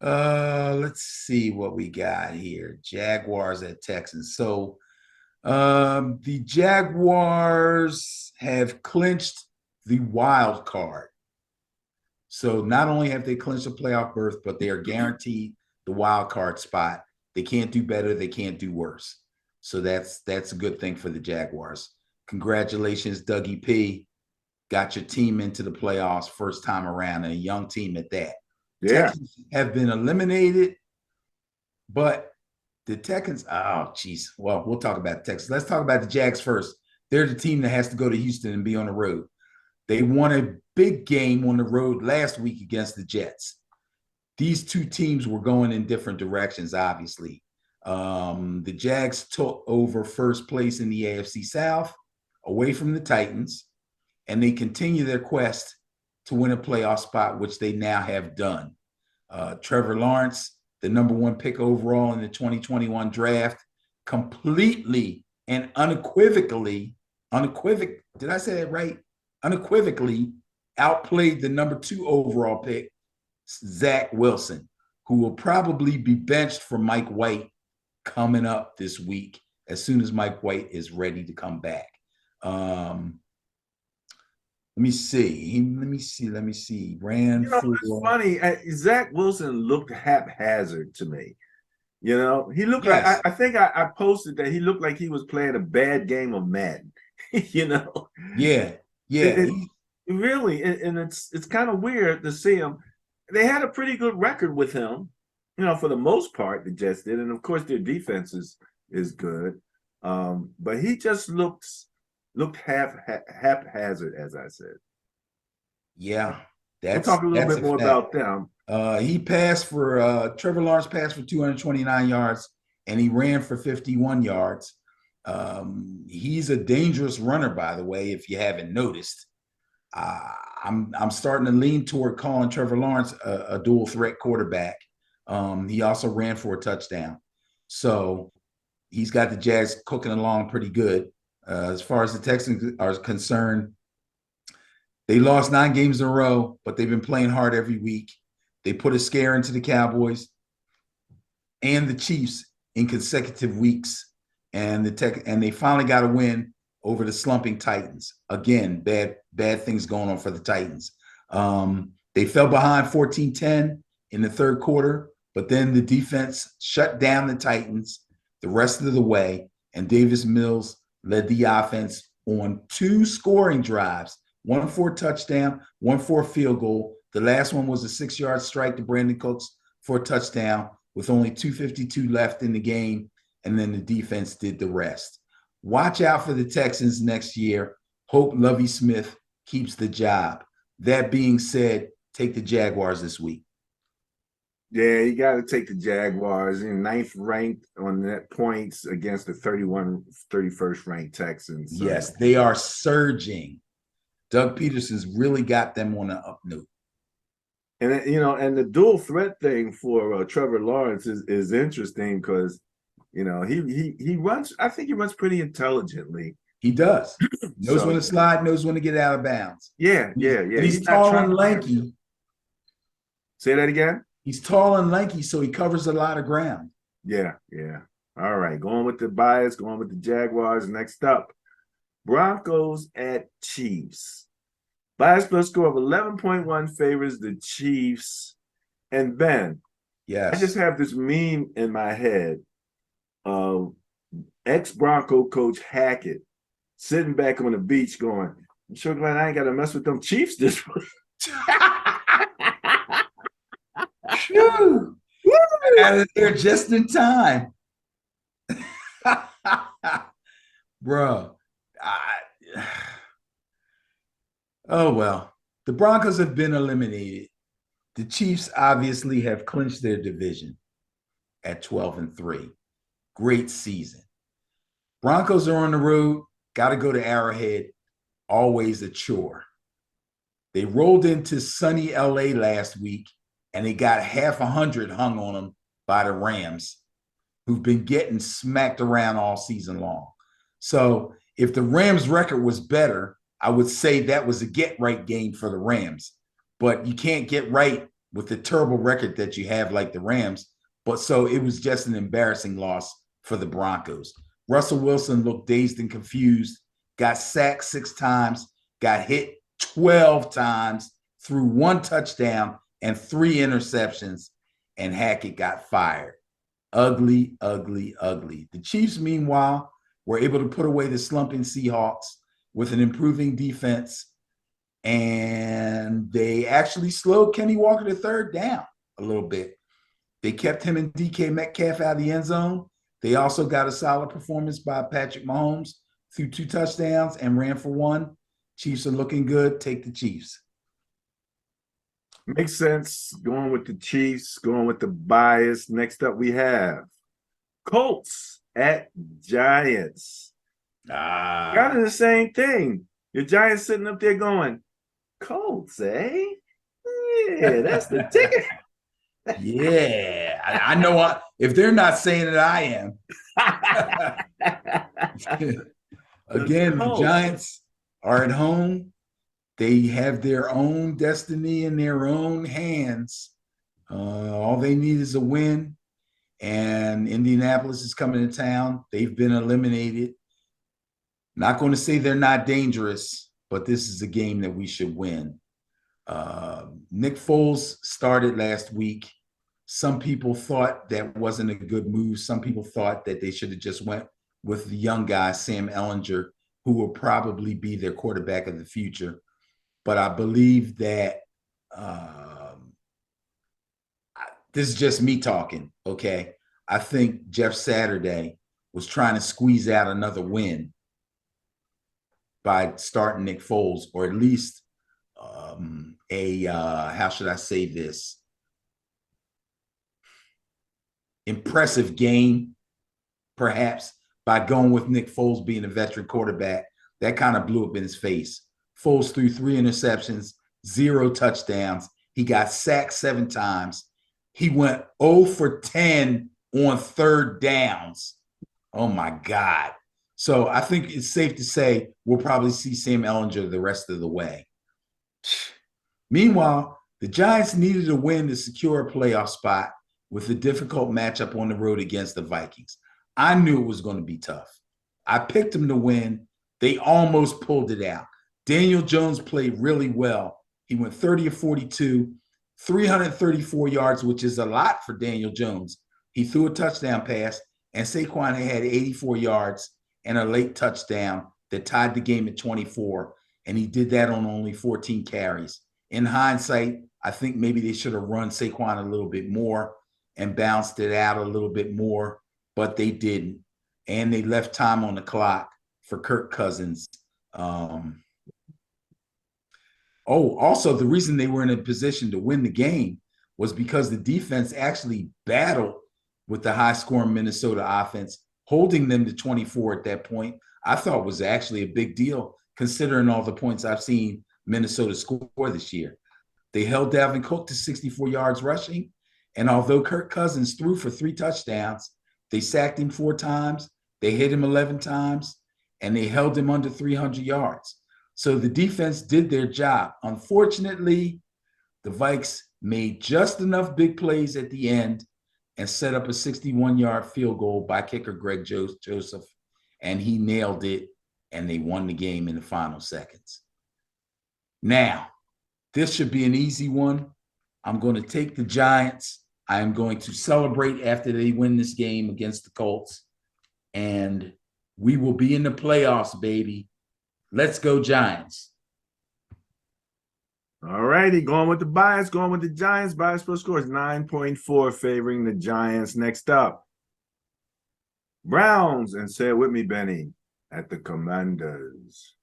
Let's see what we got here. Jaguars at Texans. So the Jaguars have clinched the wild card. So not only have they clinched a playoff berth, but they are guaranteed the wild card spot. They can't do better. They can't do worse. So that's a good thing for the Jaguars. Congratulations, Dougie P. Got your team into the playoffs first time around, and a young team at that. Yeah. Texans have been eliminated, but the Texans, oh, geez. Well, we'll talk about the Texans. Let's talk about the Jags first. They're the team that has to go to Houston and be on the road. They won a big game on the road last week against the Jets. These two teams were going in different directions, obviously. The Jags took over first place in the AFC South away from the Titans, and they continue their quest to win a playoff spot, which they now have done. Trevor Lawrence, the #1 pick overall in the 2021 draft, completely and unequivocally, did I say that right? Unequivocally outplayed the #2 overall pick, Zach Wilson, who will probably be benched for Mike White coming up this week as soon as Mike White is ready to come back. Let me see. It's funny. Zach Wilson looked haphazard to me. He looked like, I think I posted that he looked like he was playing a bad game of Madden. Yeah. Really, and it's kind of weird to see him. they had a pretty good record with him, for the most part, the Jets did, and of course their defense is good. But he just looked haphazard, as I said. Yeah, We'll talk a little that's bit a more fact. about them. He passed for Trevor Lawrence passed for 229 yards, and he ran for 51 yards. He's a dangerous runner, by the way, if you haven't noticed. Uh, I'm starting to lean toward calling Trevor Lawrence a dual threat quarterback. He also ran for a touchdown, so he's got the Jags cooking along pretty good. As far as the Texans are concerned, they lost 9 games in a row, but they've been playing hard every week. They put a scare into the Cowboys and the Chiefs in consecutive weeks, and they finally got a win over the slumping Titans. Again, bad things going on for the Titans. They fell behind 14-10 in the third quarter, but then the defense shut down the Titans the rest of the way, and Davis Mills led the offense on 2 scoring drives, one for a touchdown, one for a field goal. The last one was a 6-yard strike to Brandon Cooks for a touchdown with only 2:52 left in the game, and then the defense did the rest. Watch out for the Texans next year. Hope Lovie Smith keeps the job. That being said, take the Jaguars this week. Yeah, you got to take the Jaguars in ninth ranked on net points against the 31st ranked Texans. So. Yes, they are surging. Doug Peterson's really got them on an up note. And and the dual threat thing for Trevor Lawrence is interesting because he runs. I think he runs pretty intelligently. He does. Knows So, when to slide, knows when to get out of bounds. Yeah. And he's He's not tall trying and to lanky. Say that again. He's tall and lanky, so he covers a lot of ground. Yeah. All right, going with the bias, going with the Jaguars. Next up, Broncos at Chiefs. Bias plus score of 11.1 favors the Chiefs. And Ben, I just Yes. have this meme in my head of ex-Bronco coach Hackett sitting back on the beach going, I'm sure glad I ain't got to mess with them Chiefs this week. Out of there just in time. Bro. Oh, well. The Broncos have been eliminated. The Chiefs obviously have clinched their division at 12-3. Great season. Broncos are on the road. Got to go to Arrowhead. Always a chore. They rolled into sunny LA last week, and they got 100 hung on them by the Rams, who've been getting smacked around all season long. So if the Rams record was better, I would say that was a get-right game for the Rams. But you can't get right with the terrible record that you have like the Rams. But so it was just an embarrassing loss for the Broncos. Russell Wilson looked dazed and confused, got sacked 6 times, got hit 12 times, threw 1 touchdown and 3 interceptions, and Hackett got fired. Ugly, ugly, ugly. The Chiefs, meanwhile, were able to put away the slumping Seahawks with an improving defense, and they actually slowed Kenny Walker III down a little bit. They kept him and DK Metcalf out of the end zone. They also got a solid performance by Patrick Mahomes, threw 2 touchdowns and ran for 1. Chiefs are looking good. Take the Chiefs. Makes sense. Going with the Chiefs, going with the bias. Next up, we have Colts at Giants. Kind of the same thing. Your Giants sitting up there going, Colts, eh? Yeah, that's the ticket. Yeah, I know. If they're not saying it, I am. Again, the Giants are at home. They have their own destiny in their own hands. All they need is a win, and Indianapolis is coming to town. They've been eliminated. Not going to say they're not dangerous, but this is a game that we should win. Nick Foles started last week. Some people thought that wasn't a good move. Some people thought that they should have just went with the young guy, Sam Ehlinger, who will probably be their quarterback of the future. But I believe that this is just me talking, okay? I think Jeff Saturday was trying to squeeze out another win by starting Nick Foles, or at least how should I say this? Impressive game, perhaps, by going with Nick Foles being a veteran quarterback. That kind of blew up in his face. Foles threw 3 interceptions, 0 touchdowns. He got sacked 7 times. He went 0 for 10 on 3rd downs. Oh, my God. So I think it's safe to say we'll probably see Sam Ehlinger the rest of the way. Meanwhile, the Giants needed a win to secure a playoff spot with a difficult matchup on the road against the Vikings. I knew it was going to be tough. I picked them to win. They almost pulled it out. Daniel Jones played really well. He went 30 of 42, 334 yards, which is a lot for Daniel Jones. He threw a touchdown pass, and Saquon had 84 yards and a late touchdown that tied the game at 24, and he did that on only 14 carries. In hindsight, I think maybe they should have run Saquon a little bit more and bounced it out a little bit more, but they didn't. And they left time on the clock for Kirk Cousins. Also, the reason they were in a position to win the game was because the defense actually battled with the high-scoring Minnesota offense, holding them to 24 at that point. I thought was actually a big deal, considering all the points I've seen Minnesota score this year. They held Dalvin Cook to 64 yards rushing, and although Kirk Cousins threw for 3 touchdowns, they sacked him 4 times, they hit him 11 times, and they held him under 300 yards. So the defense did their job. Unfortunately, the Vikes made just enough big plays at the end and set up a 61-yard field goal by kicker Greg Joseph, and he nailed it, and they won the game in the final seconds. Now, this should be an easy one. I'm going to take the Giants. I am going to celebrate after they win this game against the Colts, and we will be in the playoffs, baby. Let's go, Giants. All righty, going with the bias, going with the Giants. Bias plus score is 9.4, favoring the Giants. Next up, Browns, and say it with me, Benny, at the Commanders.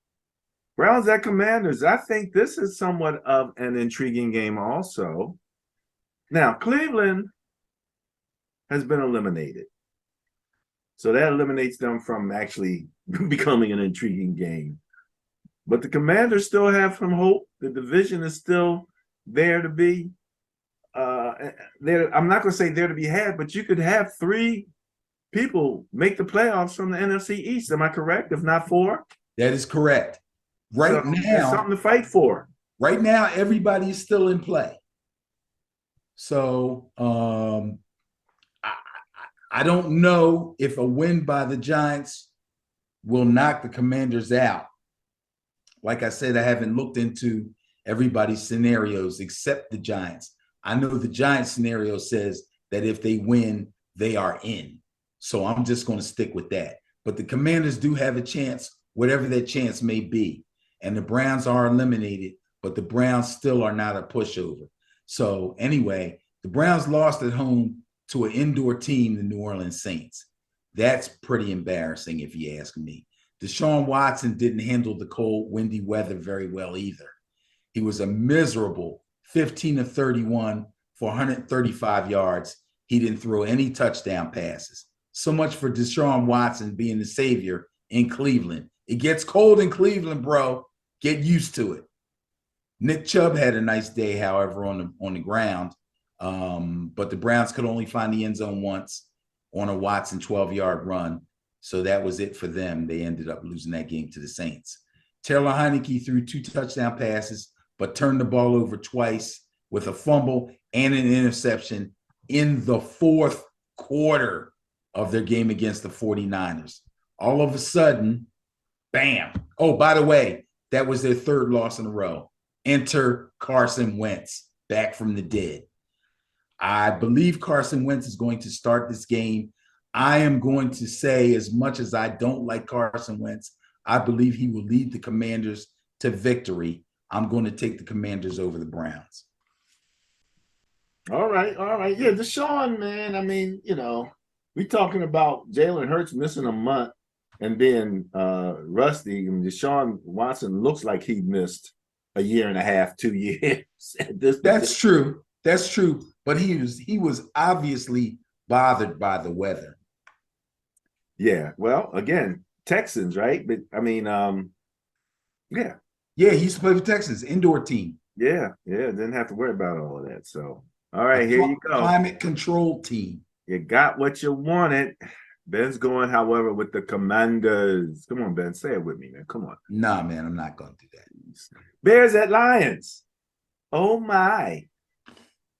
Browns at Commanders. I think this is somewhat of an intriguing game also. Now, Cleveland has been eliminated. So that eliminates them from actually becoming an intriguing game. But the Commanders still have some hope. The division is still there to be. I'm not going to say there to be had, but you could have 3 people make the playoffs from the NFC East. Am I correct? If not 4? That is correct. Right now, there's something to fight for. Right now, everybody is still in play. So I don't know if a win by the Giants will knock the Commanders out. Like I said, I haven't looked into everybody's scenarios except the Giants. I know the Giants scenario says that if they win, they are in. So I'm just going to stick with that. But the Commanders do have a chance, whatever that chance may be. And the Browns are eliminated, but the Browns still are not a pushover. So anyway, the Browns lost at home to an indoor team, the New Orleans Saints. That's pretty embarrassing if you ask me. Deshaun Watson didn't handle the cold, windy weather very well either. He was a miserable 15 of 31 for 135 yards. He didn't throw any touchdown passes. So much for Deshaun Watson being the savior in Cleveland. It gets cold in Cleveland, bro. Get used to it. Nick Chubb had a nice day, however, on the ground. But the Browns could only find the end zone once on a Watson 12-yard run. So that was it for them. They ended up losing that game to the Saints. Taylor Heineke threw 2 touchdown passes, but turned the ball over twice with a fumble and an interception in the 4th quarter of their game against the 49ers. All of a sudden, bam. Oh, by the way, that was their 3rd loss in a row. Enter Carson Wentz, back from the dead. I believe Carson Wentz is going to start this game. I am going to say, as much as I don't like Carson Wentz, I believe he will lead the Commanders to victory. I'm going to take the Commanders over the Browns. All right, all right. Yeah, Deshaun, man. I mean, we talking about Jalen Hurts missing a month, and then Rusty and Deshaun Watson looks like he missed a year and a half, 2 years at this particular. That's true. That's true. But he was obviously bothered by the weather. Yeah. Well, again, Texans, right? But I mean, yeah, Yeah, he used to play for Texas, indoor team, yeah. Didn't have to worry about all of that. So, all a right, here you go. climate controlled team. You got what you wanted. Ben's going, however, with the Commanders. Come on, Ben, say it with me, man. Come on. Nah, man, I'm not going to do that. Bears at Lions. Oh my.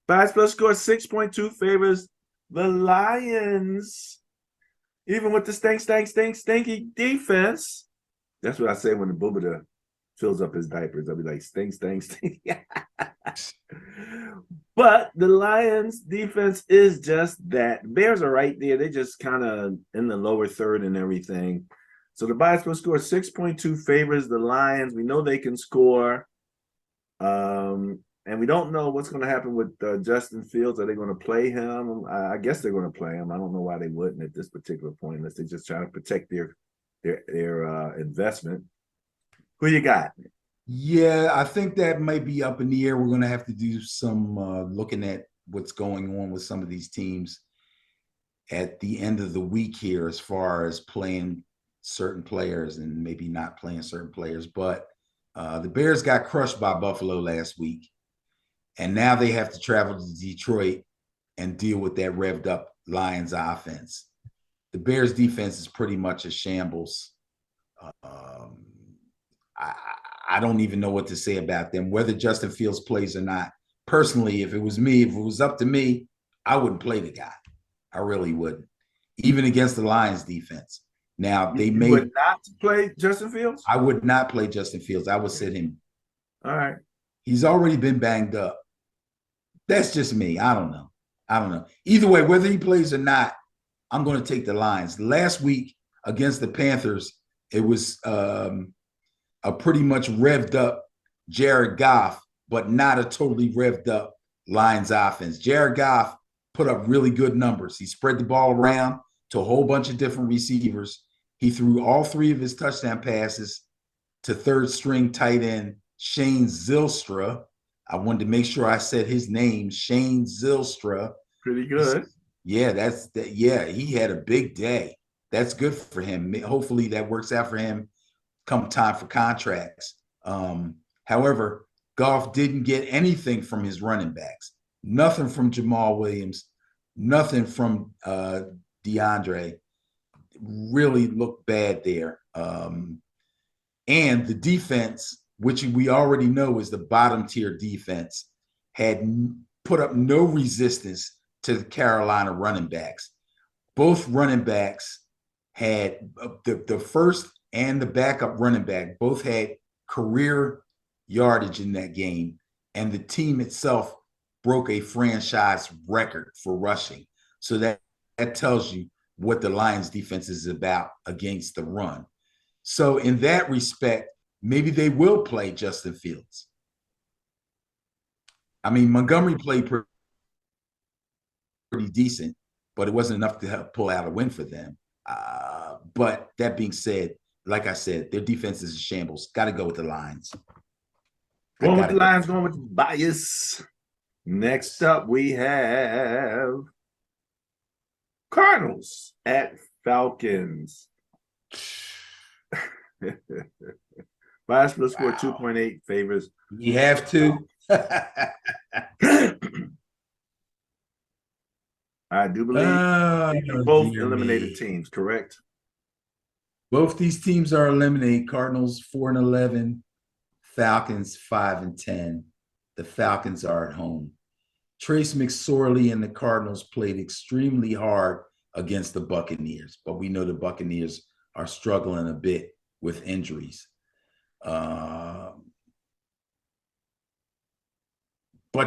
Bias plus score 6.2 favors the Lions. Even with the stinky defense. That's what I say when the Booba fills up his diapers. I'll be like, stink. But the Lions defense is just that. Bears are right there. They're just kind of in the lower third and everything. So the bias plus score 6.2 favors the Lions. We know they can score. And we don't know what's going to happen with Justin Fields. Are they going to play him? I guess they're going to play him. I don't know why they wouldn't at this particular point, unless they're just trying to protect their investment. Who you got? Yeah, I think that might be up in the air. We're going to have to do some looking at what's going on with some of these teams at the end of the week here, as far as playing certain players and maybe not playing certain players. But the Bears got crushed by Buffalo last week, and now they have to travel to Detroit and deal with that revved up Lions offense. The Bears defense is pretty much a shambles. I don't even know what to say about them, whether Justin Fields plays or not. Personally, if it was up to me, I wouldn't play the guy. I really wouldn't, even against the Lions defense. Now they You would not play Justin Fields? I would not play Justin Fields. I would sit him. All right. He's already been banged up. That's just me. I don't know. Either way, whether he plays or not, I'm going to take the Lions. Last week against the Panthers, it was a pretty much revved up Jared Goff, but not a totally revved up Lions offense. Jared Goff put up really good numbers. He spread the ball around to a whole bunch of different receivers. He threw all three of his touchdown passes to third string tight end Shane Zylstra. I wanted to make sure I said his name, Shane Zylstra. Pretty good. Yeah, he had a big day. That's good for him. Hopefully that works out for him come time for contracts. However, Goff didn't get anything from his running backs. Nothing from Jamal Williams. Nothing from DeAndre. Really looked bad there. And the defense, which we already know is the bottom tier defense, had put up no resistance to the Carolina running backs. Both running backs had the first and the backup running back both had career yardage in that game, and the team itself broke a franchise record for rushing. So that tells you what the Lions defense is about against the run. So in that respect, maybe they will play Justin Fields. I mean, Montgomery played pretty decent, but it wasn't enough to help pull out a win for them. But that being said, like I said, their defense is a shambles. Got to go with the Lions. Going with the Lions, going with the bias. Next up, we have Cardinals at Falcons. Bias plus score 2.8 favors. You have to. I do believe both eliminated teams, correct? Both these teams are eliminated. Cardinals 4-11, Falcons 5-10. The Falcons are at home. Trace McSorley and the Cardinals played extremely hard against the Buccaneers, but we know the Buccaneers are struggling a bit with injuries. But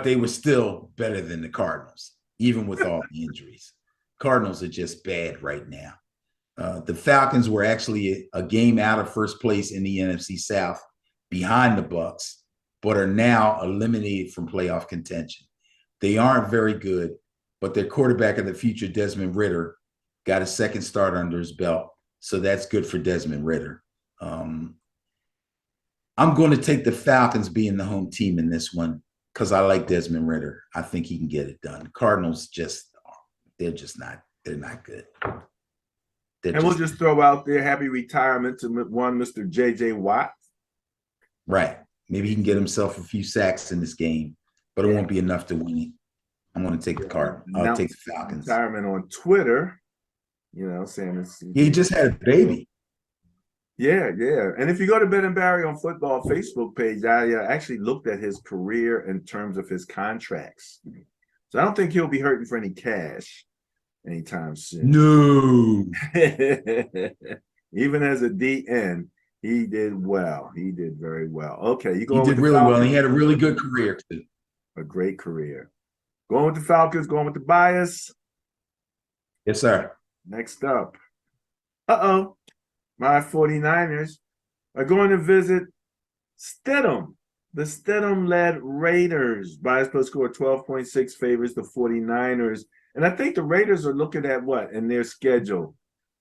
they were still better than the Cardinals, even with all the injuries. Cardinals are just bad right now. The Falcons were actually a game out of first place in the NFC South behind the Bucs, but are now eliminated from playoff contention. They aren't very good, but their quarterback of the future, Desmond Ridder, got a second start under his belt. So that's good for Desmond Ridder. I'm going to take the Falcons being the home team in this one because I like Desmond Ridder. I think he can get it done. Cardinals they're not good. And we'll just throw out there happy retirement to one Mr. J.J. Watt. Right. Maybe he can get himself a few sacks in this game, but it won't be enough to win it. I'm going to take the Cardinals. I'll take the Falcons. Retirement on Twitter, saying it's. He just had a baby. Yeah. And if you go to Ben and Barry on Football Facebook page, I actually looked at his career in terms of his contracts. So I don't think he'll be hurting for any cash anytime soon. No. Even as a DN, he did well. He did very well. Okay, you go. He did really well. And he had a really good career too. A great career. Going with the Falcons, going with the bias. Yes, sir. Next up. My 49ers are going to visit Stidham. The Stidham-led Raiders. Bias plus score 12.6 favors the 49ers. And I think the Raiders are looking at what in their schedule?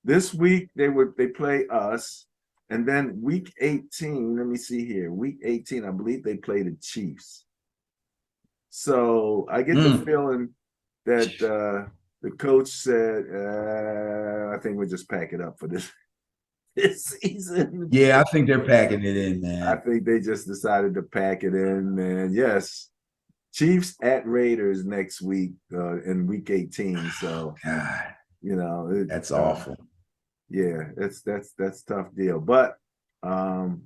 This week they play us. And then week 18, let me see here. Week 18, I believe they play the Chiefs. So I get the feeling that the coach said, I think we'll just pack it up for this season. Yeah, I think they're packing it in, man. I think they just decided to pack it in, man. Yes. Chiefs at Raiders next week in week 18. So, God, that's awful. Yeah, that's tough deal. But, and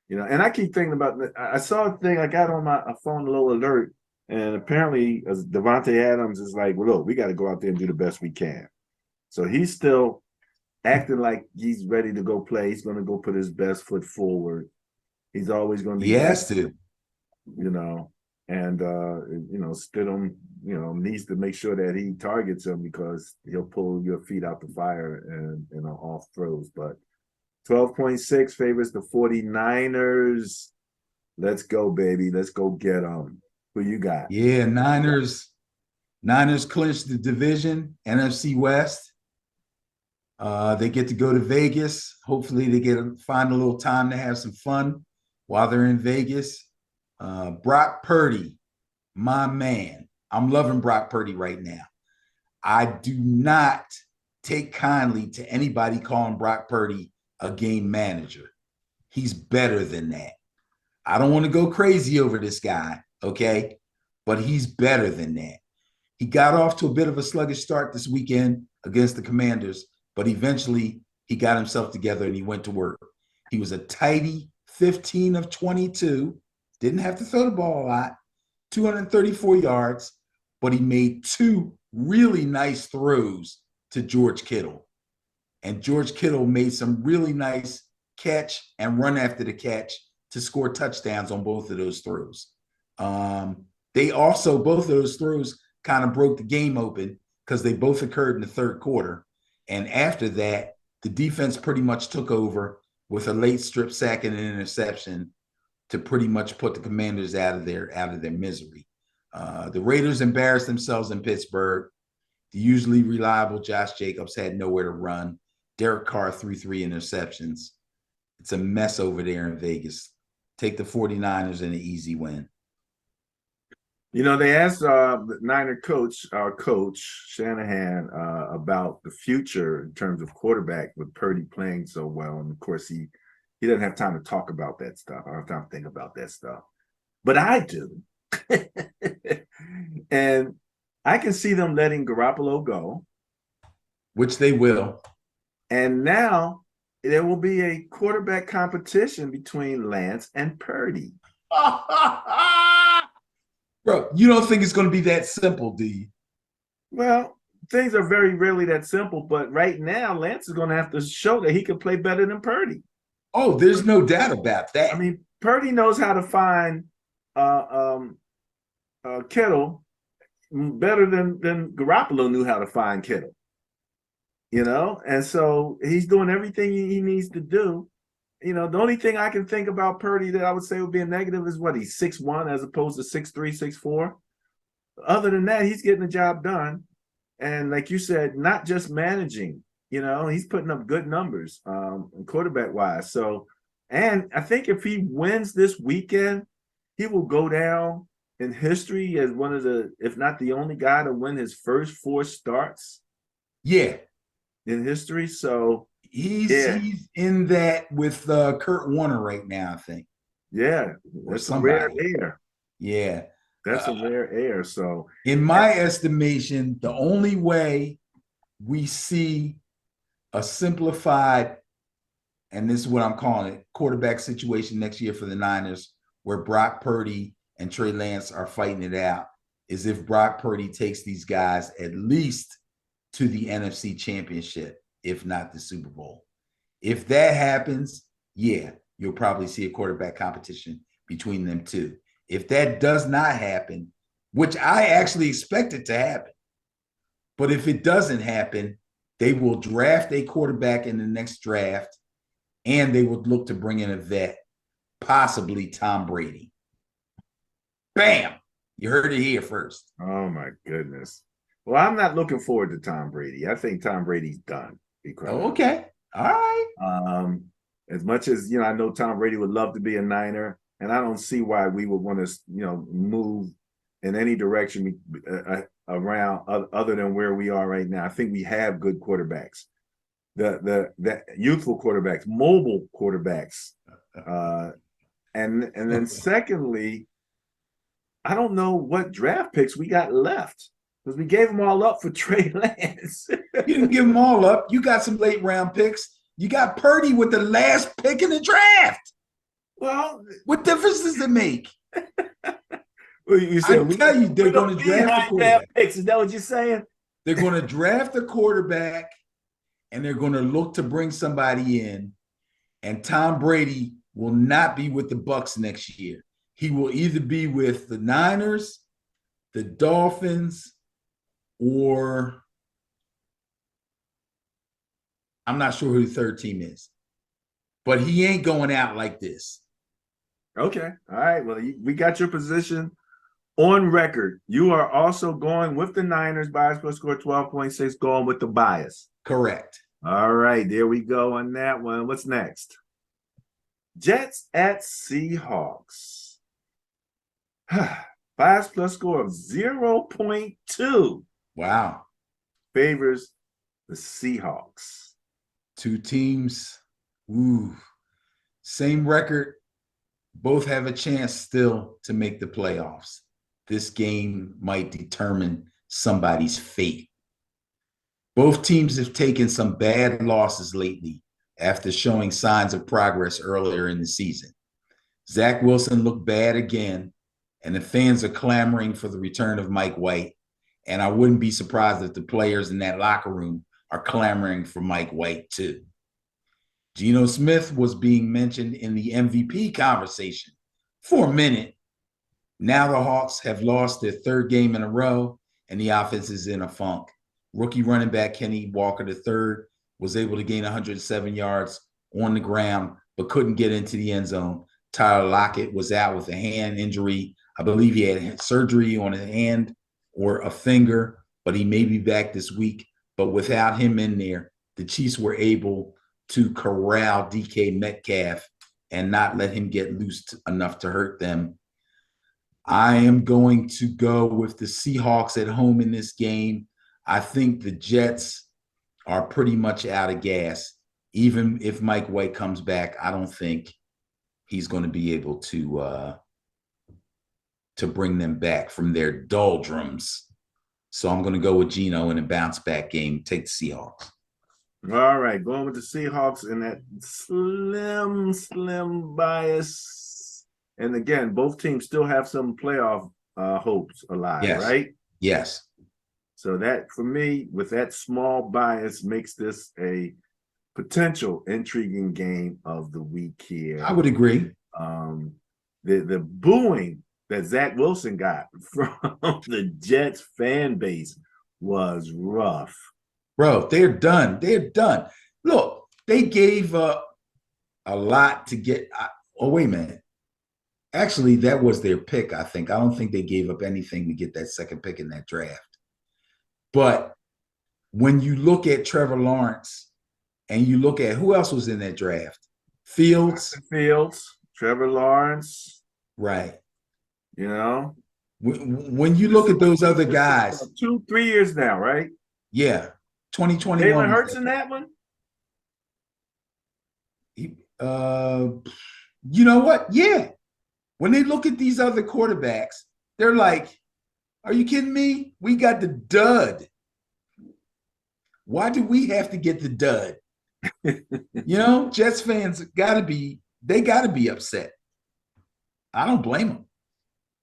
I keep thinking about I saw a thing I got on my phone, a little alert. And apparently, Devontae Adams is like, well, look, we got to go out there and do the best we can. So he's still acting like he's ready to go play. He's going to go put his best foot forward. He's always going to be. He has to. And Stidham, needs to make sure that he targets him because he'll pull your feet out the fire and off throws. But 12.6 favors the 49ers. Let's go, baby. Let's go get them. Who you got? Yeah, Niners clinched the division, NFC West. They get to go to Vegas. Hopefully they find a little time to have some fun while they're in Vegas. Brock Purdy, my man. I'm loving Brock Purdy right now. I do not take kindly to anybody calling Brock Purdy a game manager. He's better than that. I don't want to go crazy over this guy, okay? But he's better than that. He got off to a bit of a sluggish start this weekend against the Commanders, but eventually he got himself together and he went to work. He was a tidy 15 of 22, didn't have to throw the ball a lot, 234 yards, but he made two really nice throws to George Kittle. And George Kittle made some really nice catch and run after the catch to score touchdowns on both of those throws. They also, both of those throws kind of broke the game open because they both occurred in the third quarter. And after that, the defense pretty much took over with a late strip sack and an interception to pretty much put the Commanders out of their misery. The Raiders embarrassed themselves in Pittsburgh. The usually reliable Josh Jacobs had nowhere to run. Derek Carr threw 3 interceptions. It's a mess over there in Vegas. Take the 49ers in an easy win. They asked the Niner coach, our coach, Shanahan, about the future in terms of quarterback with Purdy playing so well. And of course, he doesn't have time to talk about that stuff. I don't have time to think about that stuff. But I do. And I can see them letting Garoppolo go. Which they will. And now there will be a quarterback competition between Lance and Purdy. Bro, you don't think it's going to be that simple, do you? Well, things are very rarely that simple, but right now, Lance is going to have to show that he can play better than Purdy. Oh, there's no doubt about that. I mean, Purdy knows how to find Kittle better than Garoppolo knew how to find Kittle. And so he's doing everything he needs to do. The only thing I can think about Purdy that I would say would be a negative is what, he's 6'1" as opposed to 6'3", 6'4". other than that, he's getting the job done. And like you said, not just managing, he's putting up good numbers quarterback wise. So, and I think if he wins this weekend, he will go down in history as one of the, if not the only guy to win his first 4 starts. Yeah. In history. So he's in that with Kurt Warner right now, I think. Yeah, that's a rare air. Yeah. That's a rare air. So in my estimation, the only way we see a simplified, and this is what I'm calling it, quarterback situation next year for the Niners, where Brock Purdy and Trey Lance are fighting it out, is if Brock Purdy takes these guys at least to the NFC Championship, if not the Super Bowl. If that happens, yeah, you'll probably see a quarterback competition between them two. If that does not happen, which I actually expect it to happen, but if it doesn't happen, they will draft a quarterback in the next draft, and they would look to bring in a vet, possibly Tom Brady. Bam! You heard it here first. Oh, my goodness. Well, I'm not looking forward to Tom Brady. I think Tom Brady's done. Okay. All right. As much as, I know Tom Brady would love to be a Niner, and I don't see why we would want to, move in any direction around other than where we are right now. I think we have good quarterbacks. The youthful quarterbacks, mobile quarterbacks. And then secondly, I don't know what draft picks we got left because we gave them all up for Trey Lance. You didn't give them all up. You got some late round picks. You got Purdy with the last pick in the draft. Well, what difference does it make? Well, you said, I tell you, they're going to draft a quarterback. Picks. Is that what you're saying? They're going to draft a quarterback, and they're going to look to bring somebody in. And Tom Brady will not be with the Bucs next year. He will either be with the Niners, the Dolphins, or I'm not sure who the third team is. But he ain't going out like this. Okay. All right. Well, we got your position on record. You are also going with the Niners. Bias plus score 12.6, going with the bias. Correct. All right. There we go on that one. What's next? Jets at Seahawks. Bias plus score of 0.2. Wow. Favors the Seahawks. Two teams. Ooh. Same record. Both have a chance still to make the playoffs. This game might determine somebody's fate. Both teams have taken some bad losses lately after showing signs of progress earlier in the season. Zach Wilson looked bad again, and the fans are clamoring for the return of Mike White. And I wouldn't be surprised if the players in that locker room are clamoring for Mike White too. Geno Smith was being mentioned in the MVP conversation for a minute. Now the Hawks have lost their third game in a row, and the offense is in a funk. Rookie running back Kenny Walker III was able to gain 107 yards on the ground, but couldn't get into the end zone. Tyler Lockett was out with a hand injury. I believe he had surgery on his hand or a finger, but he may be back this week. But without him in there, the Chiefs were able to corral DK Metcalf and not let him get loose enough to hurt them. I am going to go with the Seahawks at home in this game. I think the Jets are pretty much out of gas. Even if Mike White comes back, I don't think he's going to be able to bring them back from their doldrums. So I'm going to go with Geno in a bounce back game. Take the Seahawks. All right, going with the Seahawks in that slim bias. And again, both teams still have some playoff hopes alive, yes. Right? Yes. So that, for me, with that small bias, makes this a potential intriguing game of the week here. I would agree. The booing that Zach Wilson got from the Jets fan base was rough. Bro, they're done. They're done. Look, they gave up a lot to get. Oh, wait a minute. Actually, that was their pick, I think. I don't think they gave up anything to get that second pick in that draft. But when you look at Trevor Lawrence and you look at who else was in that draft, Fields, Fields, Trevor Lawrence, right? you know. When you look at those other guys, 2, 3 years now, right? yeah, 2021 Jalen was Hurts that in that one? pick. You know what? Yeah. When they look at these other quarterbacks, they're like, are you kidding me? We got the dud. Why do we have to get the dud? Jets fans they gotta be upset. I don't blame them.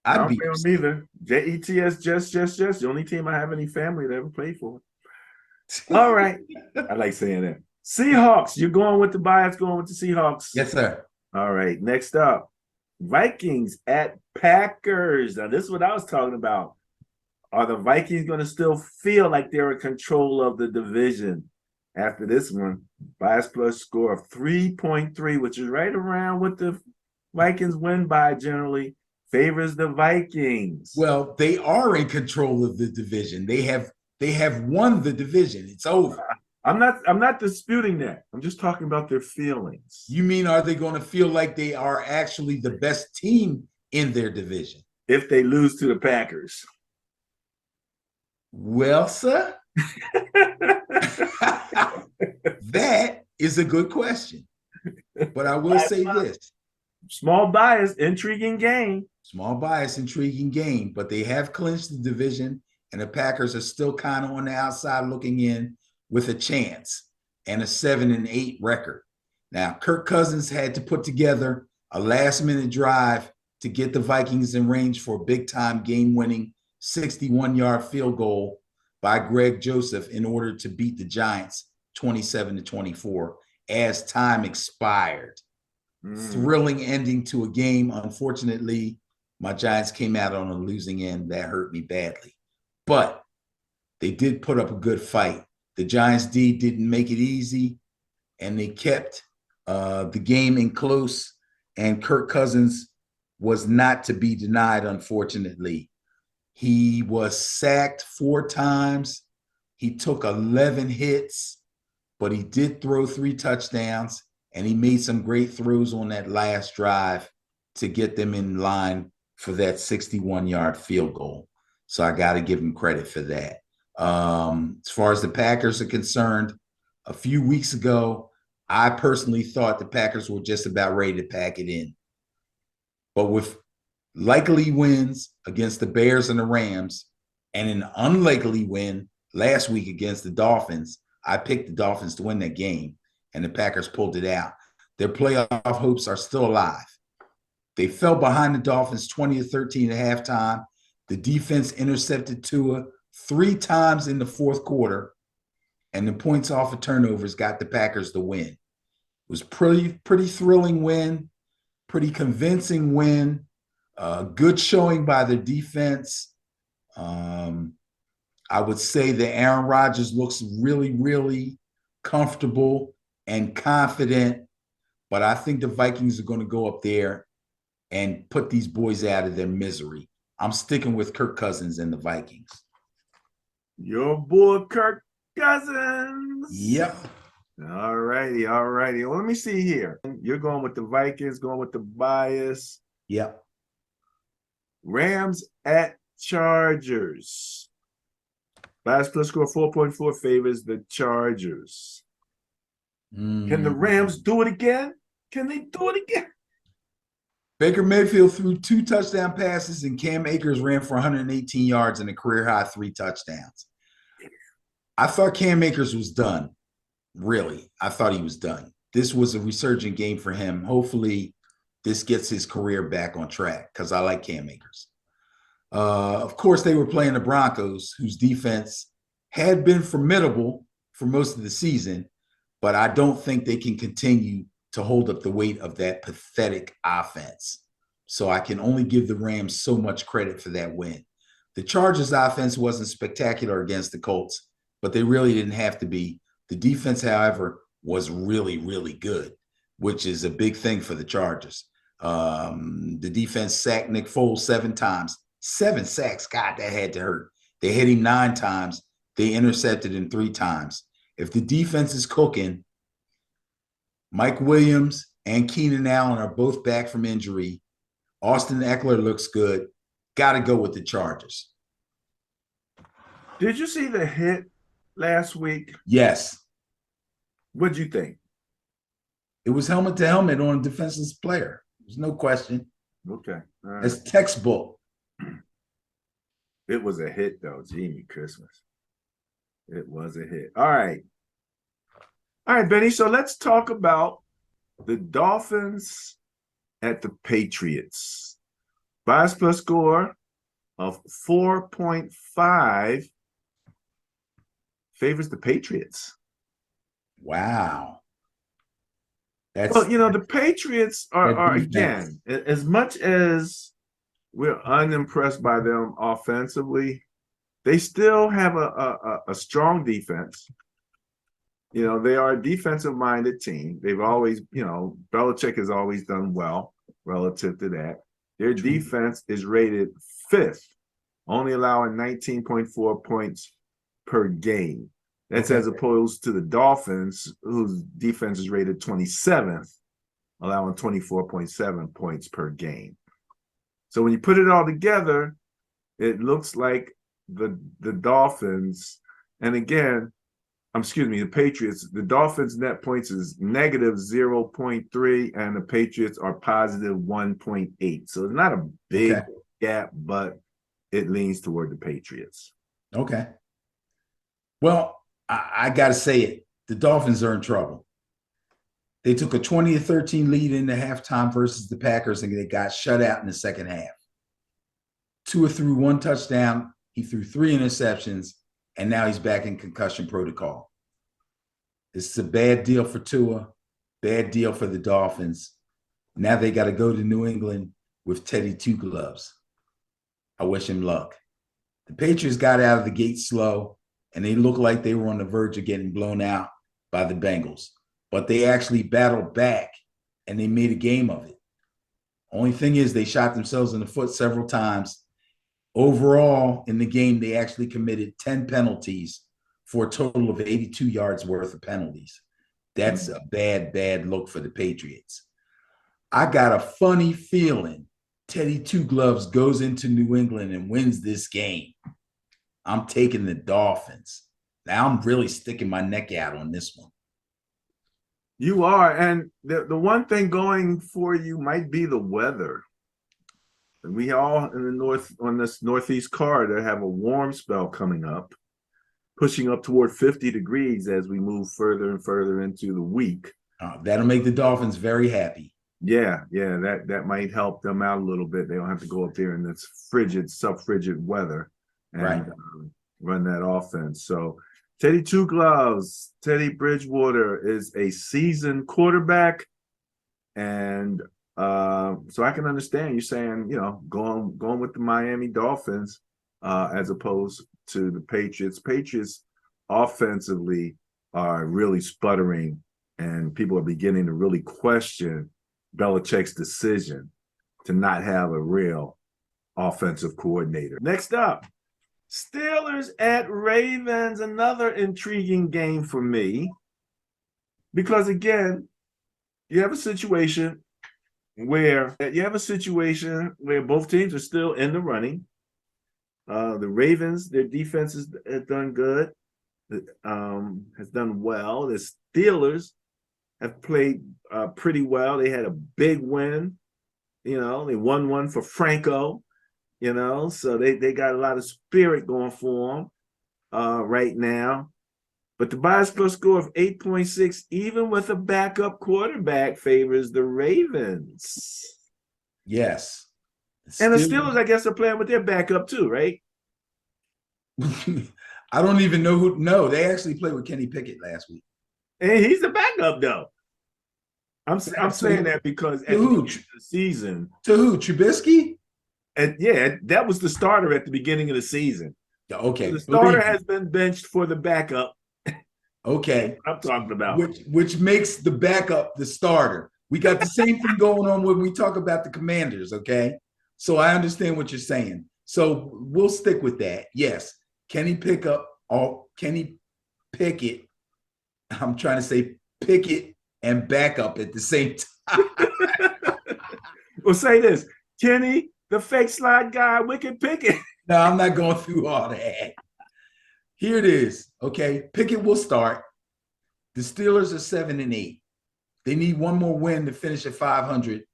I I'd don't be blame them upset. either. Jets, just the only team I have any family that ever played for. All right. I like saying that. Seahawks. You're going with the bias, going with the Seahawks. Yes, sir. All right. Next up, Vikings at Packers. Now, this is what I was talking about. Are the Vikings going to still feel like they're in control of the division after this one? Bias plus score of 3.3, which is right around what the Vikings win by generally, favors the Vikings. Well, they are in control of the division. They have won the division. It's over. I'm not disputing that. I'm just talking about their feelings. You mean are they going to feel like they are actually the best team in their division? If they lose to the Packers. Well, sir, that is a good question. But I will say this. Small bias, intriguing game. Small bias, intriguing game, but they have clinched the division, and the Packers are still kind of on the outside looking in with a chance and a 7-8 record. Now, Kirk Cousins had to put together a last-minute drive to get the Vikings in range for a big-time game-winning 61-yard field goal by Greg Joseph in order to beat the Giants 27-24 as time expired. Thrilling ending to a game. Unfortunately, my Giants came out on a losing end. That hurt me badly. But they did put up a good fight. The Giants D didn't make it easy, and they kept the game in close, and Kirk Cousins was not to be denied, unfortunately. He was sacked 4 times. He took 11 hits, but he did throw 3 touchdowns, and he made some great throws on that last drive to get them in line for that 61-yard field goal. So I got to give him credit for that. As far as the Packers are concerned, a few weeks ago, I personally thought the Packers were just about ready to pack it in. But with likely wins against the Bears and the Rams and an unlikely win last week against the Dolphins, I picked the Dolphins to win that game, and the Packers pulled it out. Their playoff hopes are still alive. They fell behind the Dolphins 20-13 at halftime. The defense intercepted Tua 3 times in the fourth quarter, and the points off of turnovers got the Packers the win. It was pretty thrilling win, pretty convincing win, good showing by the defense. I would say that Aaron Rodgers looks really, really comfortable and confident, but I think the Vikings are going to go up there and put these boys out of their misery. I'm sticking with Kirk Cousins and the Vikings. Your boy Kirk Cousins. Yep. All righty. Well, let me see here. You're going with the Vikings, going with the bias. Yep. Rams at Chargers. Bias plus score 4.4 favors the Chargers. Can the Rams do it again? Can they do it again? Baker Mayfield threw 2 touchdown passes, and Cam Akers ran for 118 yards and a career-high 3 touchdowns. I thought Cam Akers was done. Really, I thought he was done. This was a resurgent game for him. Hopefully, this gets his career back on track because I like Cam Akers. Of course, they were playing the Broncos, whose defense had been formidable for most of the season, but I don't think they can continue to hold up the weight of that pathetic offense. So I can only give the Rams so much credit for that win. The Chargers offense wasn't spectacular against the Colts, but they really didn't have to be. The defense, however, was really, really good, which is a big thing for the Chargers. The defense sacked Nick Foles 7 times. 7 sacks. God, that had to hurt. They hit him 9 times. They intercepted him 3 times. If the defense is cooking, Mike Williams and Keenan Allen are both back from injury. Austin Eckler looks good. Got to go with the Chargers. Did you see the hit last week? Yes. What'd you think? It was helmet to helmet on a defenseless player. There's no question. Okay. All right. It's textbook. It was a hit, though. Gee, Christmas. It was a hit. All right. All right, Benny. So let's talk about the Dolphins at the Patriots. Bias plus score of 4.5 favors the Patriots. Wow. Well, the Patriots are again, as much as we're unimpressed by them offensively, they still have a strong defense. They are a defensive-minded team. They've always, Belichick has always done well relative to that. Their defense is rated 5th, only allowing 19.4 points per game. That's as opposed to the Dolphins, whose defense is rated 27th, allowing 24.7 points per game. So when you put it all together, it looks like the Dolphins, and again, the Patriots, the Dolphins' net points is negative 0.3, and the Patriots are positive 1.8. So it's not a big gap, but it leans toward the Patriots. Okay. Well, I got to say it. The Dolphins are in trouble. They took a 20-13 lead in the halftime versus the Packers, and they got shut out in the second half. Tua threw 1 touchdown. He threw 3 interceptions, and now he's back in concussion protocol. This is a bad deal for Tua, bad deal for the Dolphins. Now they got to go to New England with Teddy Two Gloves. I wish him luck. The Patriots got out of the gate slow, and they looked like they were on the verge of getting blown out by the Bengals. But they actually battled back, and they made a game of it. Only thing is they shot themselves in the foot several times. Overall, in the game, they actually committed 10 penalties for a total of 82 yards worth of penalties. That's a bad, bad look for the Patriots. I got a funny feeling Teddy Two Gloves goes into New England and wins this game. I'm taking the Dolphins. Now I'm really sticking my neck out on this one. You are, and the one thing going for you might be the weather. And we all in the north on this northeast corridor have a warm spell coming up, pushing up toward 50 degrees as we move further and further into the week. That'll make the Dolphins very happy. Yeah, that might help them out a little bit. They don't have to go up there in this frigid, sub-frigid weather and run that offense. So Teddy Two Gloves, Teddy Bridgewater is a seasoned quarterback, and so I can understand you saying, going with the Miami Dolphins as opposed to the Patriots. Patriots offensively are really sputtering, and people are beginning to really question Belichick's decision to not have a real offensive coordinator. Next up, Steelers at Ravens, another intriguing game for me, because again, you have a situation where both teams are still in the running. The Ravens, their defense has done good, has done well. The Steelers have played pretty well. They had a big win. They won one for Franco, so they got a lot of spirit going for them right now. But the bias plus score of 8.6, even with a backup quarterback, favors the Ravens. Yes. And the Steelers, I guess, are playing with their backup too, right? I don't even know who. No, they actually played with Kenny Pickett last week. And he's the backup, though. I'm saying that because at the beginning of the season. To who? Trubisky? And yeah, that was the starter at the beginning of the season. Okay. So the starter has been benched for the backup. Okay. I'm talking about. Which makes the backup the starter, We got the same thing going on when we talk about the Commanders, okay? So I understand what you're saying. So we'll stick with that. Yes. Kenny Pickett? I'm trying to say Pickett and backup at the same time. We'll say this. Kenny, the fake slide guy, Wicked Pickett. No, I'm not going through all that. Here it is. Okay. Pickett will start. The Steelers are 7-8. They need one more win to finish at 500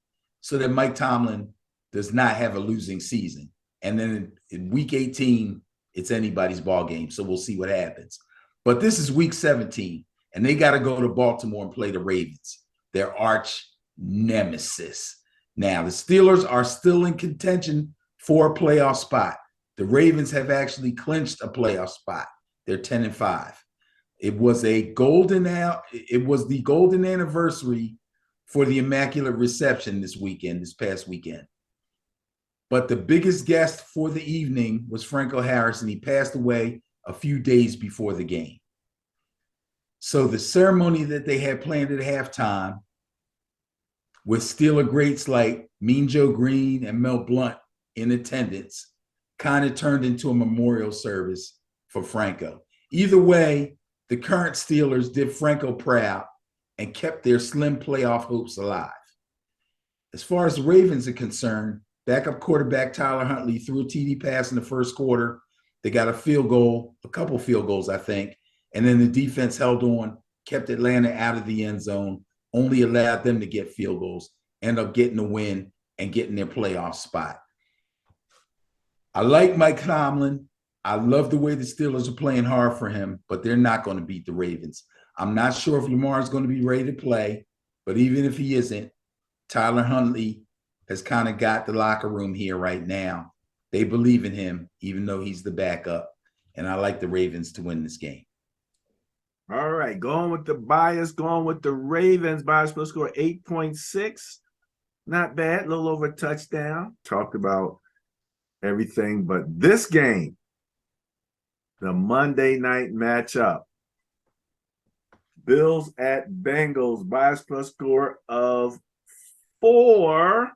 so that Mike Tomlin does not have a losing season. And then in week 18, it's anybody's ball game. So we'll see what happens. But this is week 17, and they got to go to Baltimore and play the Ravens, their arch nemesis. Now, the Steelers are still in contention for a playoff spot. The Ravens have actually clinched a playoff spot. They're 10-5. It was the golden anniversary for the Immaculate Reception this past weekend. But the biggest guest for the evening was Franco Harris, and he passed away a few days before the game. So the ceremony that they had planned at halftime with Steeler greats like Mean Joe Green and Mel Blount in attendance kind of turned into a memorial service for Franco. Either way, the current Steelers did Franco proud and kept their slim playoff hopes alive. As far as the Ravens are concerned, backup quarterback Tyler Huntley threw a TD pass in the first quarter. They got a couple field goals, I think. And then the defense held on, kept Atlanta out of the end zone, only allowed them to get field goals, end up getting a win and getting their playoff spot. I like Mike Tomlin. I love the way the Steelers are playing hard for him, but they're not going to beat the Ravens. I'm not sure if Lamar is going to be ready to play, but even if he isn't, Tyler Huntley has kind of got the locker room here right now. They believe in him, even though he's the backup, and I like the Ravens to win this game. All right, going with the bias, going with the Ravens. Bias plus score 8.6. Not bad, a little over a touchdown. Talked about everything, but this game, the Monday night matchup, Bills at Bengals, bias plus score of 4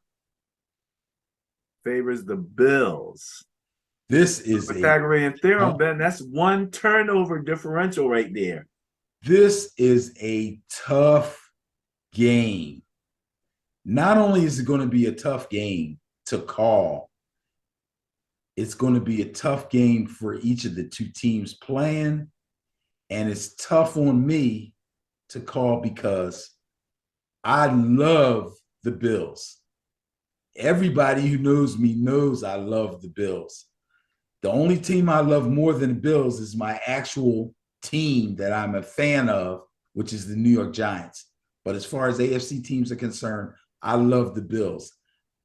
favors the Bills. This is Pythagorean theorem, Ben. That's 1 turnover differential right there. This is a tough game. Not only is it going to be a tough game to call, it's going to be a tough game for each of the two teams playing. And it's tough on me to call because I love the Bills. Everybody who knows me knows I love the Bills. The only team I love more than the Bills is my actual team that I'm a fan of, which is the New York Giants. But as far as AFC teams are concerned, I love the Bills.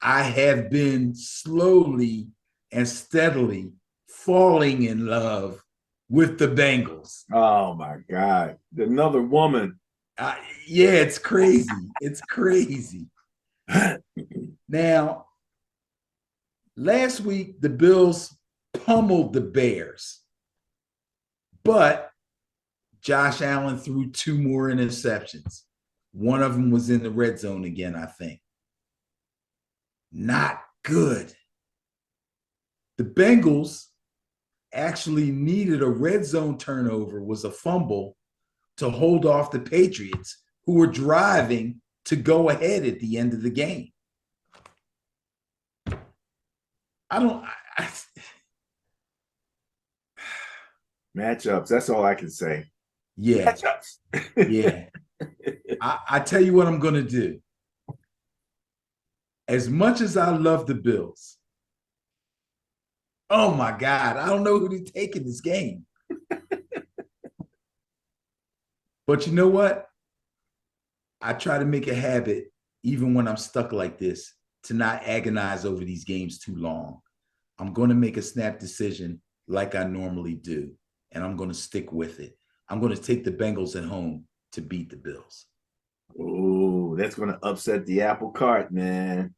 I have been slowly and steadily falling in love with the Bengals. Oh my God. Another woman. Yeah, it's crazy. It's crazy. Now, last week, the Bills pummeled the Bears, but Josh Allen threw 2 more interceptions. One of them was in the red zone again, I think. Not good. The Bengals actually needed a red zone turnover, was a fumble, to hold off the Patriots, who were driving to go ahead at the end of the game. Matchups. That's all I can say. Yeah. Matchups. Yeah. I tell you what I'm going to do. As much as I love the Bills, oh my God, I don't know who to take in this game. But you know what? I try to make a habit, even when I'm stuck like this, to not agonize over these games too long. I'm going to make a snap decision like I normally do, and I'm going to stick with it. I'm going to take the Bengals at home to beat the Bills. Oh, that's going to upset the apple cart, man.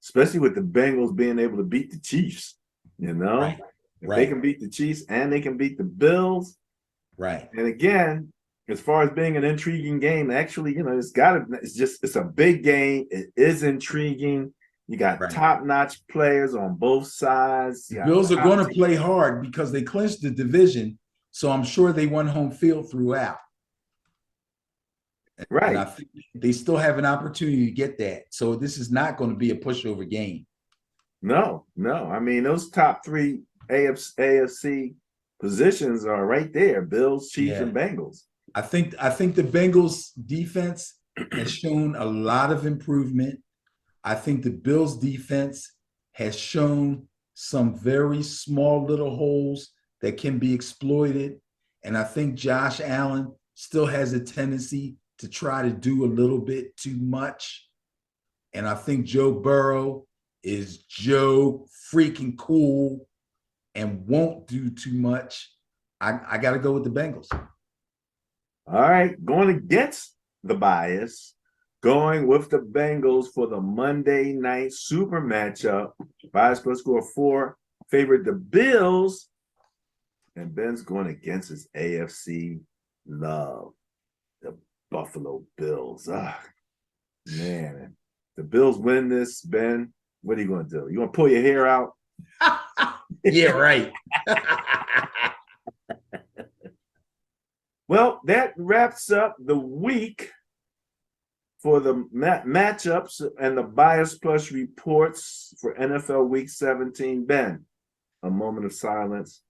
Especially with the Bengals being able to beat the Chiefs, you know? Right. If they can beat the Chiefs and they can beat the Bills. Right. And again, as far as being an intriguing game, actually, it's a big game. It is intriguing. You got Right. top-notch players on both sides. The You got Bills are going top to play hard because they clinched the division, so I'm sure they won home field throughout. And I right. think they still have an opportunity to get that. So this is not going to be a pushover game. No, no. I mean, those top three AFC positions are right there: Bills, Chiefs, Yeah. and Bengals. I think the Bengals defense has shown a lot of improvement. I think the Bills defense has shown some very small little holes that can be exploited. And I think Josh Allen still has a tendency to try to do a little bit too much. And I think Joe Burrow is Joe freaking cool and won't do too much. I got to go with the Bengals. All right, going against the bias, going with the Bengals for the Monday night super matchup. Bias plus score 4 favored the Bills, and Ben's going against his AFC love, the Buffalo Bills. Ah, man, the Bills win this, Ben. What are you going to do? You want to pull your hair out? Yeah, right. Well, that wraps up the week for the matchups and the bias plus reports for NFL Week 17. Ben, a moment of silence.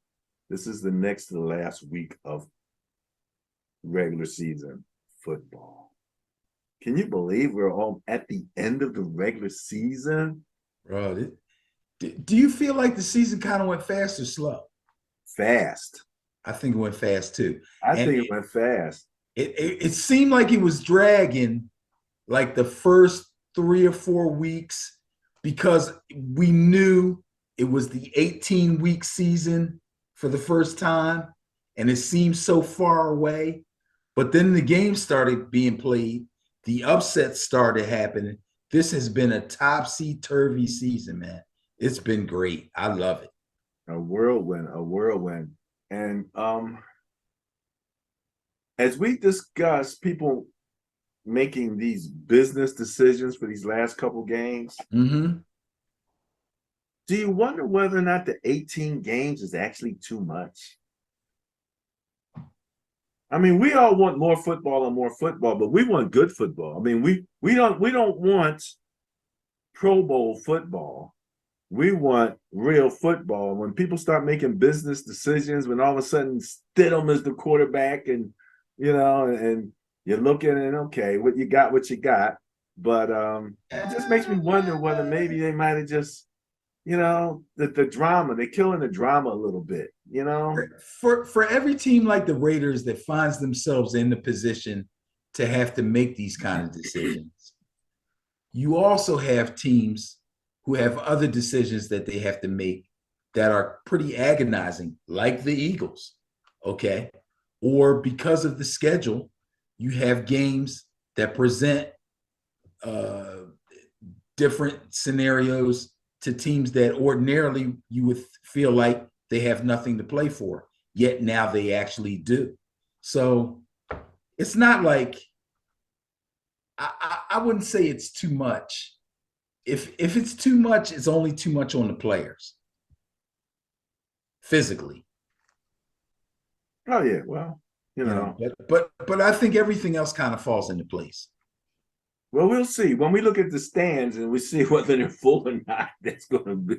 This is the next to the last week of regular season football. Can you believe we're all at the end of the regular season? Bro, do you feel like the season kind of went fast or slow? Fast. I think it went fast too. I And think it went fast. it seemed like it was dragging like the first 3 or 4 weeks because we knew it was the 18-week season for the first time and it seemed so far away. But then the games started being played, the upsets started happening. This has been a topsy-turvy season, man. It's been great. I love it. A whirlwind, a whirlwind. And as we discussed, people making these business decisions for these last couple games, Mm-hmm. do you wonder whether or not the 18 games is actually too much? I mean, we all want more football and more football, but we want good football. I mean, we don't want Pro Bowl football. We want real football. When people start making business decisions, when all of a sudden Stidham is the quarterback, and and you're looking and okay, what you got. But it just makes me wonder whether maybe they might have just, the drama, they're killing the drama a little bit. For every team like the Raiders that finds themselves in the position to have to make these kind of decisions, you also have teams who have other decisions that they have to make that are pretty agonizing, like the Eagles, okay? Or because of the schedule, you have games that present different scenarios to teams that ordinarily you would feel like they have nothing to play for, yet now they actually do. So it's not like I wouldn't say it's too much. If it's too much, it's only too much on the players physically. Oh yeah, well, But I think everything else kind of falls into place. well, we'll see when we look at the stands and we see whether they're full or not. That's going to be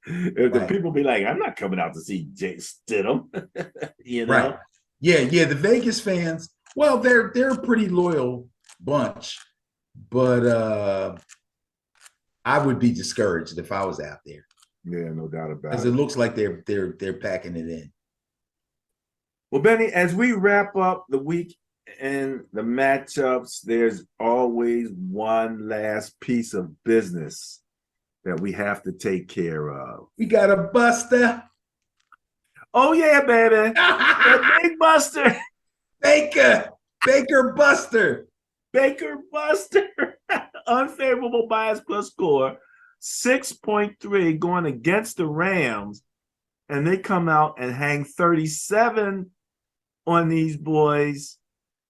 if the Right. people be like, "I'm not coming out to see Jay Stidham," you Right. know. Yeah. The Vegas fans, well, they're a pretty loyal bunch, but I would be discouraged if I was out there Yeah, no doubt because about it it. looks like they're packing it in. Well, Benny, as we wrap up the week and the matchups, there's always one last piece of business that we have to take care of. We got a buster. Oh yeah, baby, the big Buster, Baker. Baker Buster. Baker Buster, unfavorable bias plus score, 6.3 going against the Rams, and they come out and hang 37 on these boys.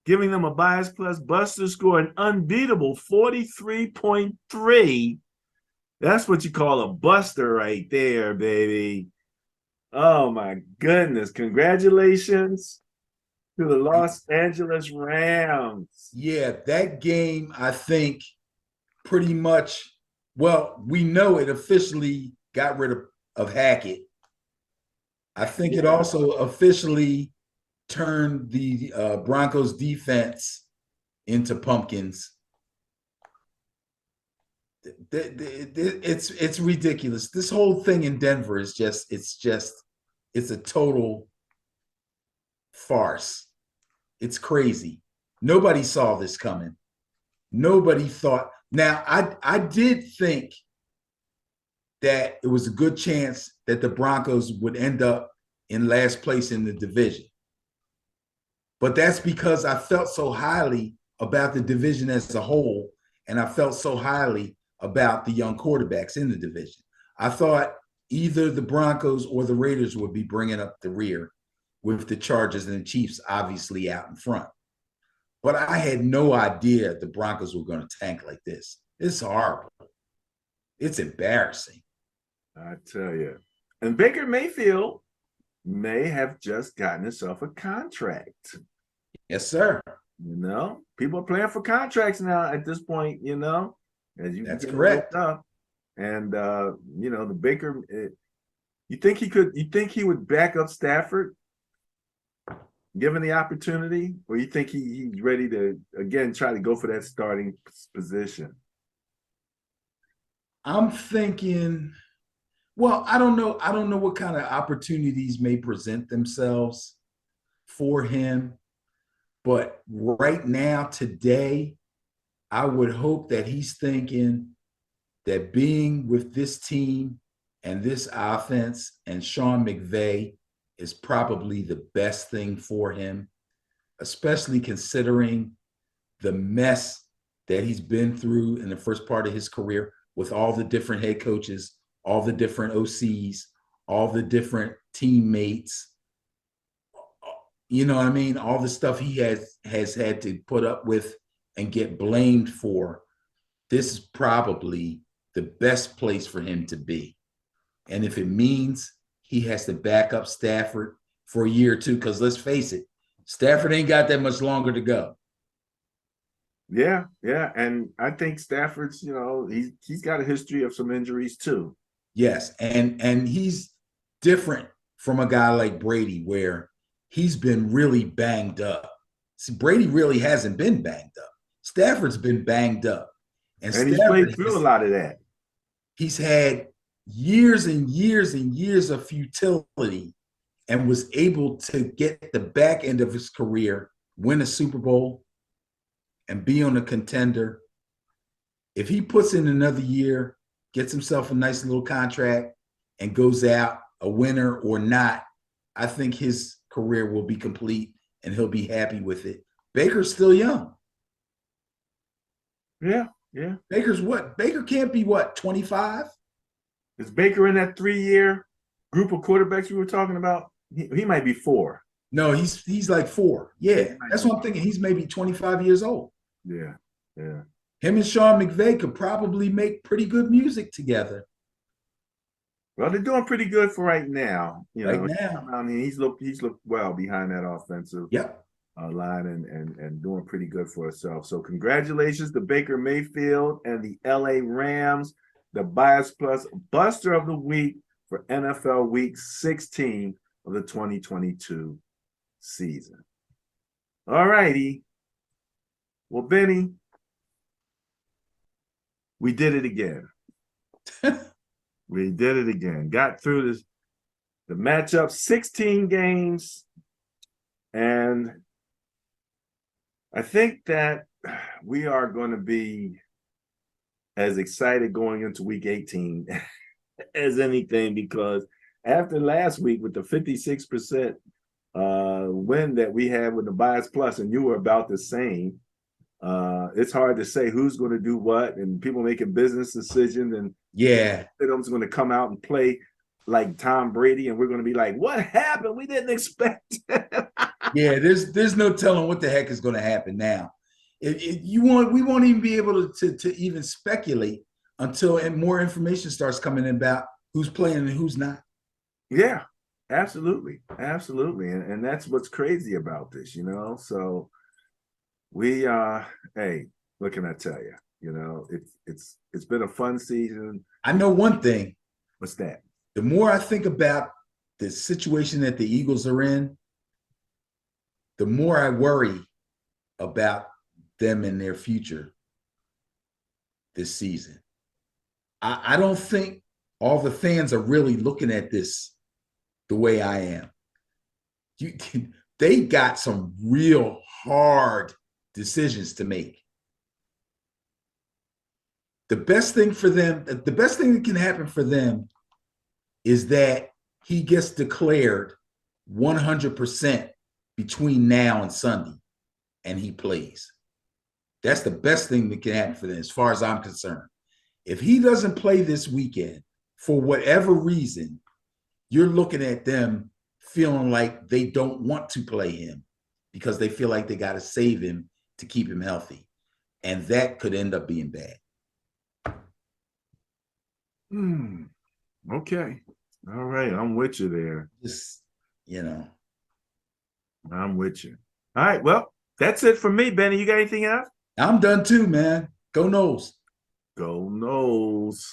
giving them a bias plus buster score, an unbeatable 43.3. That's what you call a buster right there, baby. Oh my goodness. Congratulations to the Los Angeles Rams. Yeah, that game, I think, pretty much, well, we know it officially got rid of Hackett. I think it also officially turned the Broncos defense into pumpkins. It's ridiculous. This whole thing in Denver is it's a total farce. It's crazy. Nobody saw this coming. Nobody thought. Now, I did think that it was a good chance that the Broncos would end up in last place in the division. But that's because I felt so highly about the division as a whole, and I felt so highly about the young quarterbacks in the division. I thought either the Broncos or the Raiders would be bringing up the rear, with the Chargers and the Chiefs obviously out in front. But I had no idea the Broncos were going to tank like this. It's horrible. It's embarrassing. I tell you. And Baker Mayfield may have just gotten himself a contract. Yes, sir. You know, people are playing for contracts now at this point, you know, as you That's get correct. up. And you know, the Baker, you think he would back up Stafford given the opportunity, or you think he's ready to again try to go for that starting position? I'm thinking, well, I don't know. I don't know what kind of opportunities may present themselves for him. But right now, today, I would hope that he's thinking that being with this team and this offense and Sean McVay is probably the best thing for him, especially considering the mess that he's been through in the first part of his career with all the different head coaches, all the different OCs, all the different teammates. You know what I mean? All the stuff he has had to put up with and get blamed for. This is probably the best place for him to be. And if it means he has to back up Stafford for a year or two, because let's face it, Stafford ain't got that much longer to go. Yeah, yeah. And I think Stafford's, you know, he's got a history of some injuries too. Yes. And he's different from a guy like Brady, where he's been really banged up. See, Brady really hasn't been banged up. Stafford's been banged up. And he's played through a lot of that. He's had years and years and years of futility and was able to get the back end of his career, win a Super Bowl, and be on a contender. If he puts in another year, gets himself a nice little contract, and goes out a winner or not, I think his career will be complete and he'll be happy with it. Baker's still young. Yeah, yeah. Baker's what? Baker can't be what, 25? Is Baker in that 3-year group of quarterbacks we were talking about? He might be 4. No, he's like 4. Yeah, that's what I'm thinking. He's maybe 25 years old. Yeah, yeah. Him and Sean McVay could probably make pretty good music together. Well, they're doing pretty good for right now. You right know, now, I mean, he's looked well behind that offensive yep. Line and doing pretty good for himself. So congratulations to Baker Mayfield and the LA Rams, the Bias Plus Buster of the Week for NFL Week 16 of the 2022 season. All righty. Well, Benny, we did it again. We did it again. Got through the matchup, 16 games, and I think that we are going to be as excited going into week 18 as anything, because after last week with the 56% win that we had with the Bias Plus, and you were about the same, it's hard to say who's going to do what, and people making business decisions, and yeah, Stidham's going to come out and play like Tom Brady, and we're going to be like, "What happened? We didn't expect it." Yeah, there's no telling what the heck is going to happen now. We won't even be able to even speculate until more information starts coming in about who's playing and who's not. Yeah, absolutely, absolutely, and that's what's crazy about this, you know. So we, hey, what can I tell you? You know, it's been a fun season. I know one thing. What's that? The more I think about the situation that the Eagles are in, the more I worry about them and their future this season. I don't think all the fans are really looking at this the way I am. You, they got some real hard decisions to make. The best thing for them, the best thing that can happen for them is that he gets declared 100% between now and Sunday and he plays. That's the best thing that can happen for them as far as I'm concerned. If he doesn't play this weekend for whatever reason, you're looking at them feeling like they don't want to play him because they feel like they got to save him to keep him healthy. And that could end up being bad. Okay. All right. I'm with you there. Just, you know. I'm with you. All right. Well, that's it for me, Benny. You got anything else? I'm done too, man. Go Noles. Go Noles.